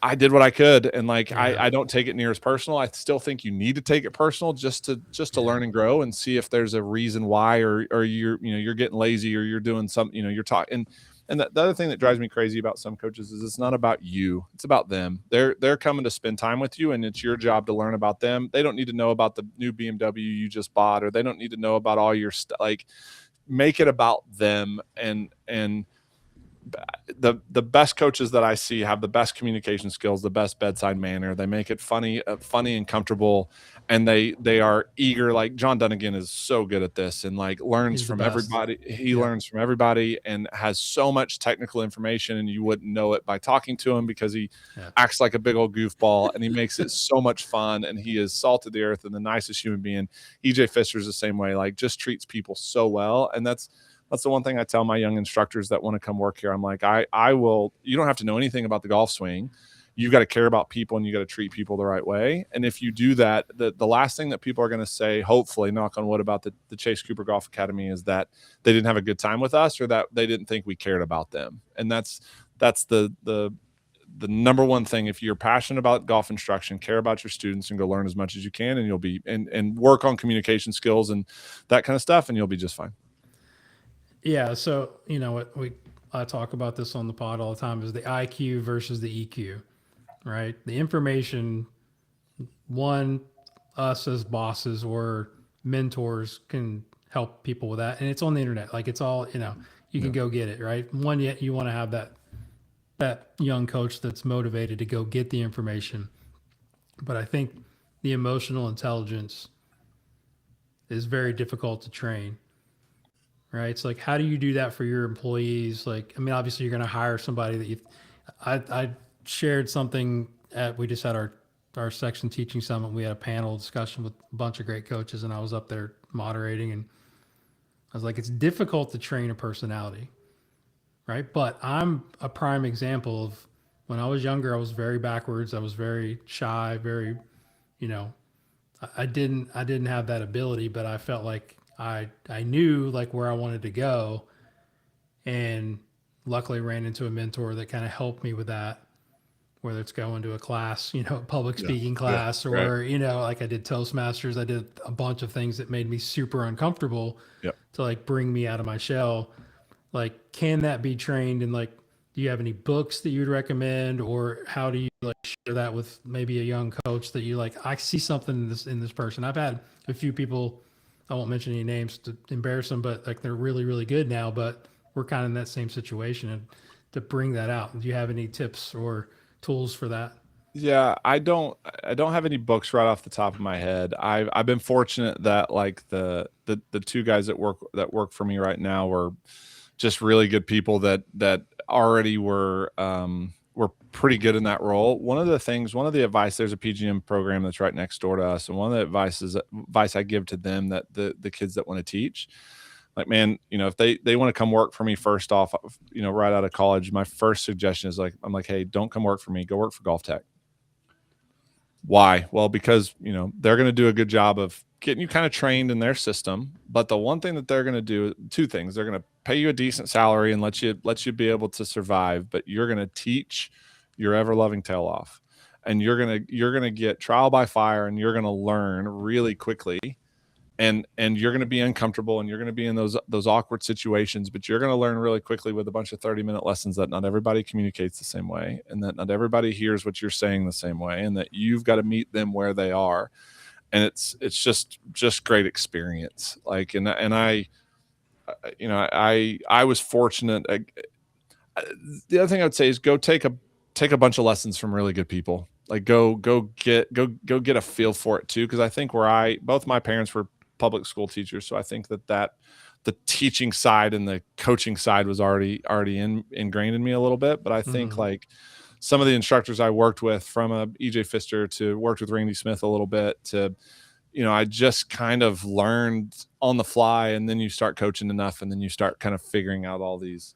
I did what I could. And like, I don't take it near as personal. I still think you need to take it personal just to learn and grow and see if there's a reason why, or you're getting lazy or you're doing something, you're talking. And the other thing that drives me crazy about some coaches is it's not about you. It's about them. They're coming to spend time with you and it's your job to learn about them. They don't need to know about the new BMW you just bought, or they don't need to know about all your stuff. Like make it about them. And the best coaches that I see have the best communication skills, the best bedside manner. They make it funny and comfortable, and they are eager. Like John Dunnigan is so good at this, and like learns from everybody. He learns from everybody and has so much technical information, and you wouldn't know it by talking to him because he acts like a big old goofball, and he makes it so much fun. And he is salt of the earth and the nicest human being. EJ Fisher's the same way. Like just treats people so well, and that's the one thing I tell my young instructors that want to come work here. I'm like, I will, you don't have to know anything about the golf swing. You've got to care about people and you got to treat people the right way. And if you do that, the last thing that people are going to say, hopefully, knock on wood, about the Chase Cooper Golf Academy is that they didn't have a good time with us or that they didn't think we cared about them. And that's the number one thing. If you're passionate about golf instruction, care about your students and go learn as much as you can, and you'll be, and work on communication skills and that kind of stuff, and you'll be just fine. Yeah, so what I talk about this on the pod all the time is the IQ versus the EQ, right? The information, one, us as bosses or mentors can help people with that, and it's on the internet. Like it's all you can go get it, right? One, yet you want to have that young coach that's motivated to go get the information, but I think the emotional intelligence is very difficult to train, right? It's like, how do you do that for your employees? Like, I mean, obviously you're going to hire somebody that I shared something we just had our section teaching summit. We had a panel discussion with a bunch of great coaches and I was up there moderating and I was like, it's difficult to train a personality, right? But I'm a prime example of when I was younger, I was very backwards. I was very shy, very, you know, I didn't have that ability, but I felt like I knew like where I wanted to go, and luckily ran into a mentor that kind of helped me with that. Whether it's going to a class, public speaking class, or right. like I did Toastmasters, I did a bunch of things that made me super uncomfortable to like bring me out of my shell. Like, can that be trained? And like, do you have any books that you'd recommend, or how do you like share that with maybe a young coach that you like? I see something in this person. I've had a few people. I won't mention any names to embarrass them, but like they're really, really good now. But we're kind of in that same situation. And bring that out? Do you have any tips or tools for that? Yeah, I don't have any books right off the top of my head. I've been fortunate that like the two guys that work for me right now were just really good people that already were pretty good in that role. One of the advice, there's a PGM program that's right next door to us, and one of the advice I give to them, that the kids that want to teach, like, man, if they want to come work for me, first off, right out of college, my first suggestion is, like, I'm like, hey, don't come work for me, go work for Golf Tech. Why? Well, because they're going to do a good job of getting you kind of trained in their system. But the one thing that they're going to do, two things: they're going to pay you a decent salary and let you be able to survive. But you're going to teach your ever loving tail off, and you're gonna get trial by fire, and you're going to learn really quickly. And you're going to be uncomfortable, and you're going to be in those awkward situations, but you're going to learn really quickly with a bunch of 30-minute lessons that not everybody communicates the same way, and that not everybody hears what you're saying the same way, and that you've got to meet them where they are. And it's just great experience. Like, and I was fortunate. The other thing I would say is go take a bunch of lessons from really good people. Like, go get a feel for it too, because I think both my parents were public school teachers, so I think that the teaching side and the coaching side was already ingrained in me a little bit. But I think, Mm-hmm. like, some of the instructors I worked with, from a EJ Pfister to worked with Randy Smith a little bit, to I just kind of learned on the fly. And then you start coaching enough, and then you start kind of figuring out all these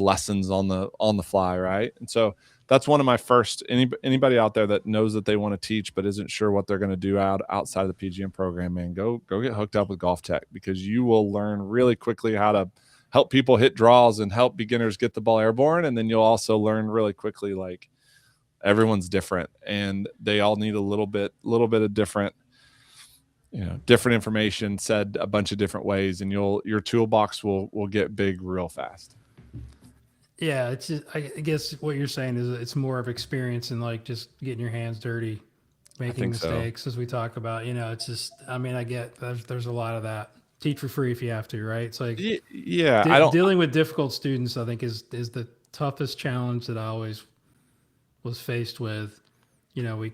lessons on the fly, right? And so that's one of my first. Anybody out there that knows that they want to teach but isn't sure what they're going to do outside of the PGM program, man, go get hooked up with Golf Tech, because you will learn really quickly how to help people hit draws and help beginners get the ball airborne. And then you'll also learn really quickly, like, everyone's different, and they all need a little bit of different information said a bunch of different ways, and your toolbox will get big real fast. Yeah, it's just, I guess what you're saying is it's more of experience and like just getting your hands dirty, I making think so. mistakes, as we talk about. It's just, I mean, I get there's a lot of that. Teach for free if you have to, right? It's like Yeah, I don't. dealing with difficult students. I think is the toughest challenge that I always was faced with. We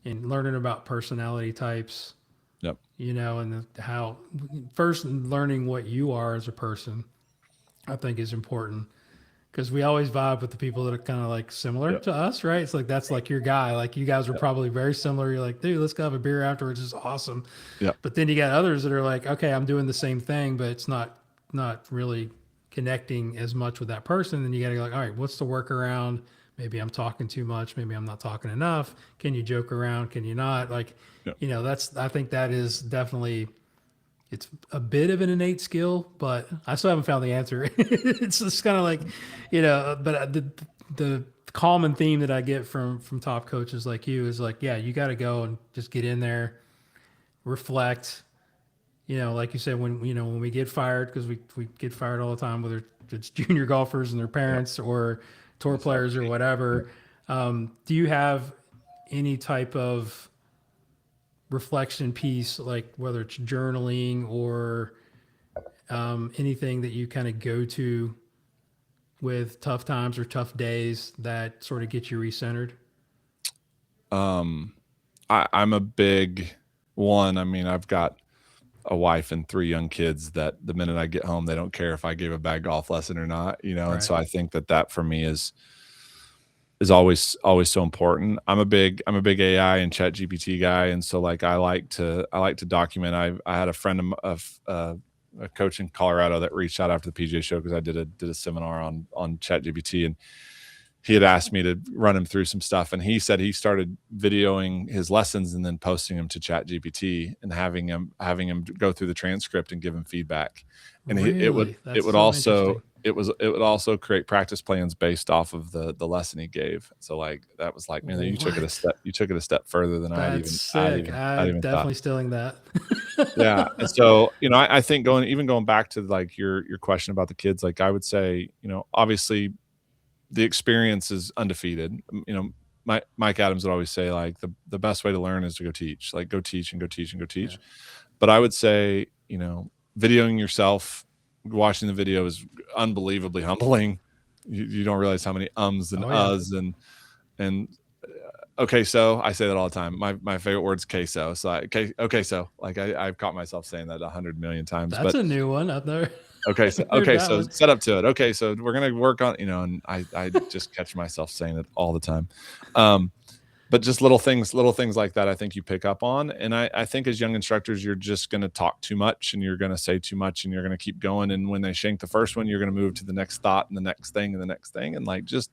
in learning about personality types. Yep. And how first learning what you are as a person, I think is important, because we always vibe with the people that are kind of like similar Yep. to us, right? It's like that's like your guy. Like you guys were Yep. probably very similar. You're like, dude, let's go have a beer afterwards. It's awesome. Yep. But then you got others that are like, okay, I'm doing the same thing, but it's not really connecting as much with that person. Then you got to go like, all right, what's the workaround? Maybe I'm talking too much. Maybe I'm not talking enough. Can you joke around? Can you not? Like, Yep. that's I think that is definitely it's a bit of an innate skill, but I still haven't found the answer. It's just kind of like, but the common theme that I get from top coaches like you is like, yeah, you got to go and just get in there, reflect. Like you said, when we get fired, because we get fired all the time, whether it's junior golfers and their Yep. parents or tour That's happened players to or me. whatever. Do you have any type of reflection piece, like whether it's journaling or anything that you kind of go to with tough times or tough days that sort of get you recentered? Um, I'm a big one. I mean, I've got a wife and three young kids that the minute I get home, they don't care if I gave a bad golf lesson or not, And Right. so I think that for me is always so important. I'm a big AI and Chat GPT guy, and so, like, I like to document. I had a friend a coach in Colorado that reached out after the PGA show, because I did a seminar on Chat GPT, and he had asked me to run him through some stuff, and he said he started videoing his lessons and then posting them to Chat GPT, and having him go through the transcript and give him feedback. And it would Really? it That's would so also interesting. it would also create practice plans based off of the lesson he gave. So, like, that was like, man, What? you took it a step further than That's sick. I'd I'm even thought. definitely stealing that. Yeah. And so, I think going back to, like, your question about the kids, like, I would say, obviously the experience is undefeated. Mike Adams would always say, like, the best way to learn is to go teach. Like, go teach and go teach and go Yeah. teach. But I would say, videoing yourself, watching the video is unbelievably humbling. You don't realize how many ums and Oh, yeah. and okay, so I say that all the time. My favorite word's queso. So okay, so like I've caught myself saying that 100 million times. That's But a new one. I've never okay, so heard that one. set up to it. Okay, so we're gonna work on, and I just catch myself saying it all the time. But just little things like that, I think you pick up on. And I think as young instructors, you're just going to talk too much and you're going to say too much and you're going to keep going. And when they shank the first one, you're going to move to the next thought and the next thing and the next thing. And like, just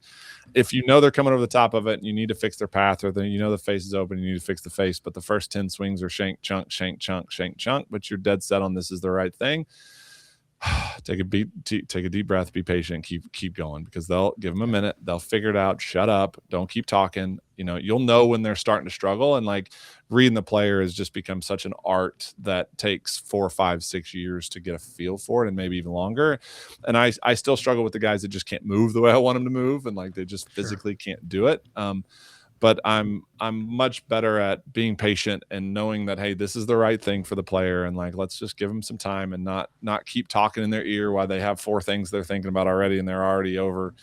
if you know they're coming over the top of it and you need to fix their path, or then the face is open, you need to fix the face. But the first 10 swings are shank, chunk, shank, chunk, shank, chunk. But you're dead set on this is the right thing. Take a deep breath, be patient, keep going, because they'll give them a minute, they'll figure it out. Shut up, don't keep talking. You'll know when they're starting to struggle. And like, reading the player has just become such an art that takes 4, 5, 6 years to get a feel for it, and maybe even longer. And I still struggle with the guys that just can't move the way I want them to move, and like they just physically can't do it. But I'm much better at being patient and knowing that, hey, this is the right thing for the player, and like, let's just give them some time and not keep talking in their ear while they have 4 things they're thinking about already, and they're already over,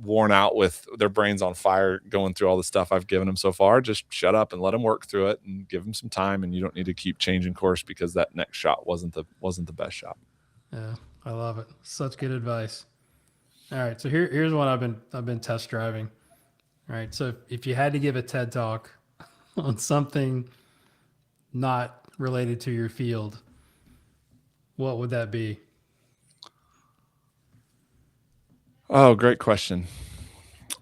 worn out with their brains on fire going through all the stuff I've given them so far. Just shut up and let them work through it, and give them some time. And you don't need to keep changing course because that next shot wasn't the best shot. Yeah, I love it. Such good advice. All right, so here's what I've been test driving. All right, so if you had to give a TED talk on something not related to your field, what would that be? Oh, great question.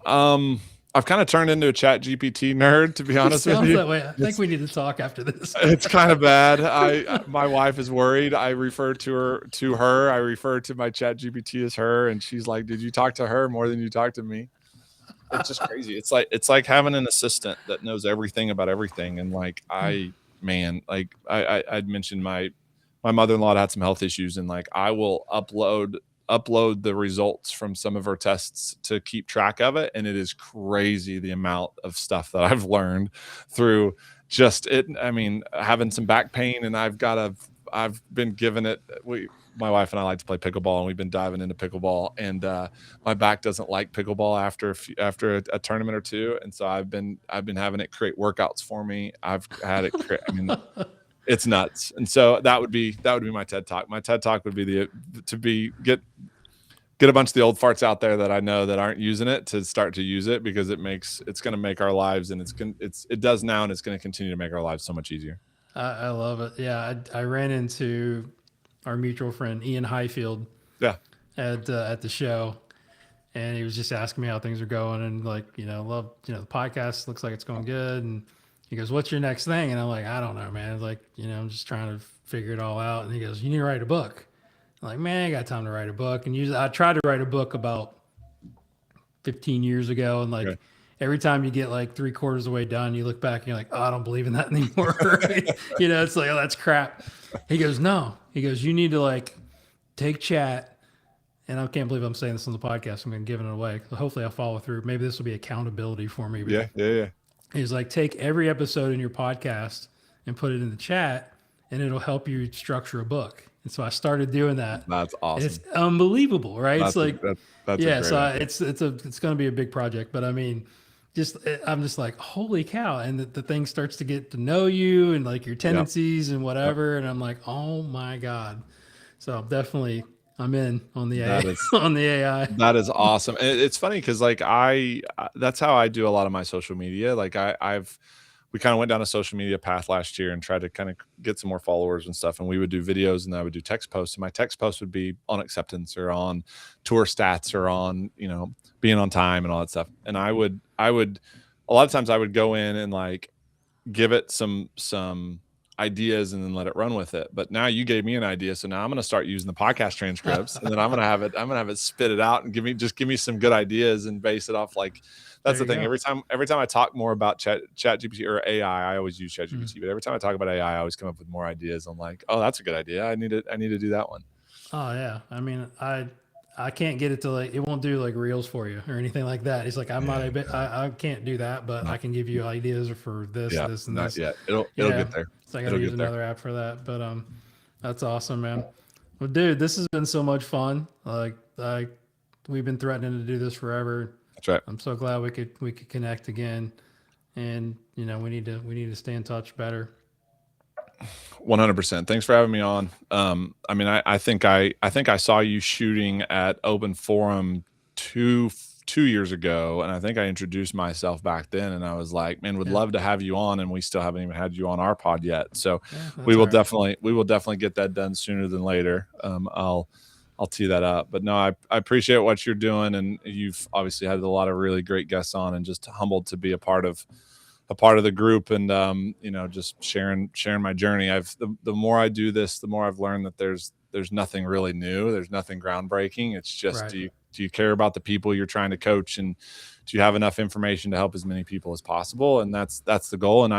I've kind of turned into a Chat GPT nerd, to be honest with Sounds you. that way. I think we need to talk after this. It's kind of bad. My wife is worried. I refer to her. I refer to my Chat GPT as her, and she's like, "Did you talk to her more than you talked to me?" It's just crazy. It's like having an assistant that knows everything about everything. And like, I'd mentioned my mother-in-law had some health issues, and like, I will upload the results from some of her tests to keep track of it. And it is crazy the amount of stuff that I've learned through just it. I mean, having some back pain, and I've been given it. My wife and I like to play pickleball, and we've been diving into pickleball, and my back doesn't like pickleball after a tournament or two. And so I've been having it create workouts for me. I've had it I mean, it's nuts. And so that would be my TED talk. My TED talk would be get a bunch of the old farts out there that I know that aren't using it to start to use it, because it's going to make our lives, and it does now, and it's going to continue to make our lives so much easier. I love it. Yeah, I ran into our mutual friend Ian Highfield. Yeah. At the show, and he was just asking me how things are going, and like, love, the podcast looks like it's going good, and he goes, "What's your next thing?" And I'm like, "I don't know, man. Like, I'm just trying to figure it all out." And he goes, "You need to write a book." I'm like, "Man, I got time to write a book." And usually, I tried to write a book about 15 years ago, and like, every time you get like 3/4 of the way done, you look back and you're like, "Oh, I don't believe in that anymore." It's like, "Oh, that's crap." He goes, "No." He goes, "You need to like take chat." And I can't believe I'm saying this on the podcast. I'm going to give it away. So hopefully I'll follow through. Maybe this will be accountability for me. Yeah. He's like, take every episode in your podcast and put it in the chat, and it'll help you structure a book. And so I started doing that. That's awesome. It's unbelievable, right? That's it's it's going to be a big project. But I mean, I'm just like, holy cow. And the thing starts to get to know you and like your tendencies and whatever. And I'm like, oh my God. So definitely, I'm in on the AI. On the AI. That is awesome. It's funny because like that's how I do a lot of my social media. Like we kind of went down a social media path last year and tried to kind of get some more followers and stuff. And we would do videos, and I would do text posts. And my text posts would be on acceptance or on tour stats or on, being on time and all that stuff. And I would a lot of times I would go in and like give it some ideas and then let it run with it. But now you gave me an idea, so now I'm going to start using the podcast transcripts, and then I'm going to have it spit it out and give me some good ideas and base it off. Like, that's the thing. Every time I talk more about chat GPT or AI, I always use chat GPT, but every time I talk about AI, I always come up with more ideas. I'm like, oh, that's a good idea. I need to do that one. Oh yeah. I mean, I can't get it to like, it won't do like reels for you or anything like that. It's like, I can't do that, but I can give you ideas for this, this, and this. Yeah, it'll get there. So I got to use another app for that. But that's awesome, man. Well, dude, this has been so much fun. Like, we've been threatening to do this forever. That's right. I'm so glad we could connect again, and you know we need to stay in touch better. 100%. Thanks for having me on. I mean, I think I saw you shooting at Open Forum two years ago, and I think I introduced myself back then, and I was like, man, would love to have you on, and we still haven't even had you on our pod yet. So we will definitely get that done sooner than later. I'll tee that up. But no, I appreciate what you're doing, and you've obviously had a lot of really great guests on, and just humbled to be a part of the group, and you know, just sharing my journey. The more I do this, the more I've learned that there's nothing really new, there's nothing groundbreaking. It's just do you care about the people you're trying to coach, and do you have enough information to help as many people as possible? And that's the goal. And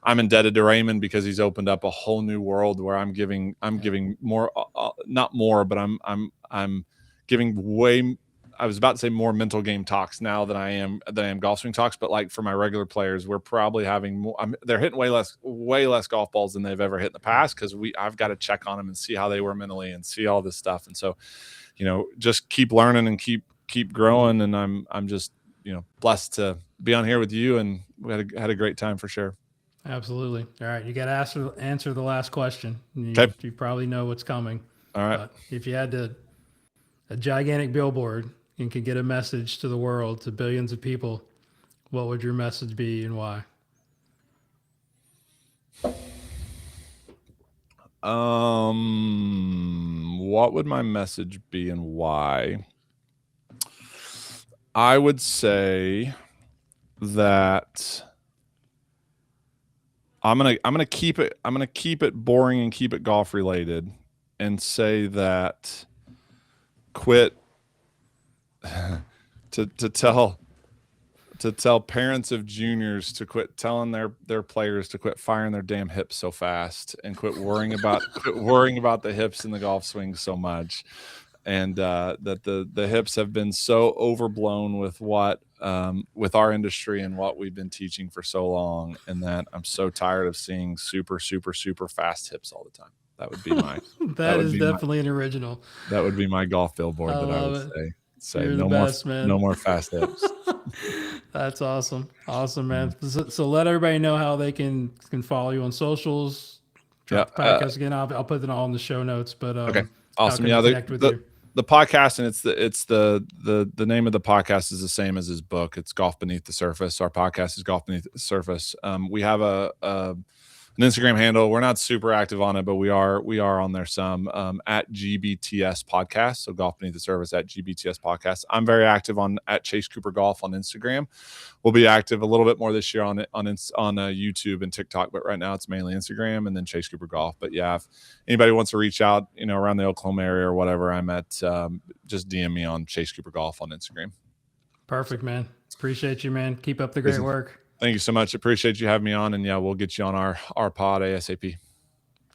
I'm indebted to Raymond, because he's opened up a whole new world where I'm giving more, not more, but I'm giving way, I was about to say more mental game talks now than I am golf swing talks. But like for my regular players, we're probably having more. They're hitting way less golf balls than they've ever hit in the past, because I've got to check on them and see how they were mentally and see all this stuff. And so, you know, just keep learning and keep growing. And I'm just, you know, blessed to be on here with you, and we had a great time for sure. Absolutely. All right, you got to answer the last question. You probably know what's coming. All right. But if you had a gigantic billboard and could get a message to the world, to billions of people, what would your message be and why? What would my message be and why? I would say that I'm gonna keep it boring and keep it golf related, and say that quit to tell parents of juniors to quit telling their players to quit firing their damn hips so fast, and quit worrying about the hips in the golf swing so much. And that the hips have been so overblown with with our industry and what we've been teaching for so long, and that I'm so tired of seeing super fast hips all the time. That would be my that is definitely an original. That would be my golf billboard that I would say You're the best, man. No more fast hips. That's awesome, man. So let everybody know how they can follow you on socials. Podcast again. I'll put it all in the show notes. But okay, awesome. Yeah, the podcast, and it's the name of the podcast is the same as his book. It's Golf Beneath the Surface. Our podcast is Golf Beneath the Surface. We have an Instagram handle. We're not super active on it, but we are on there some, at GBTS Podcast. So Golf Beneath the Surface at GBTS Podcast. I'm very active at Chase Cooper Golf on Instagram. We'll be active a little bit more this year on YouTube and TikTok, but right now it's mainly Instagram and then Chase Cooper Golf. But yeah, if anybody wants to reach out, you know, around the Oklahoma area or whatever, I'm at just DM me on Chase Cooper Golf on Instagram. Perfect, man. Appreciate you, man. Keep up the great work. Thank you so much. Appreciate you having me on, and yeah, we'll get you on our pod ASAP.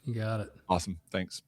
You got it. Awesome. Thanks.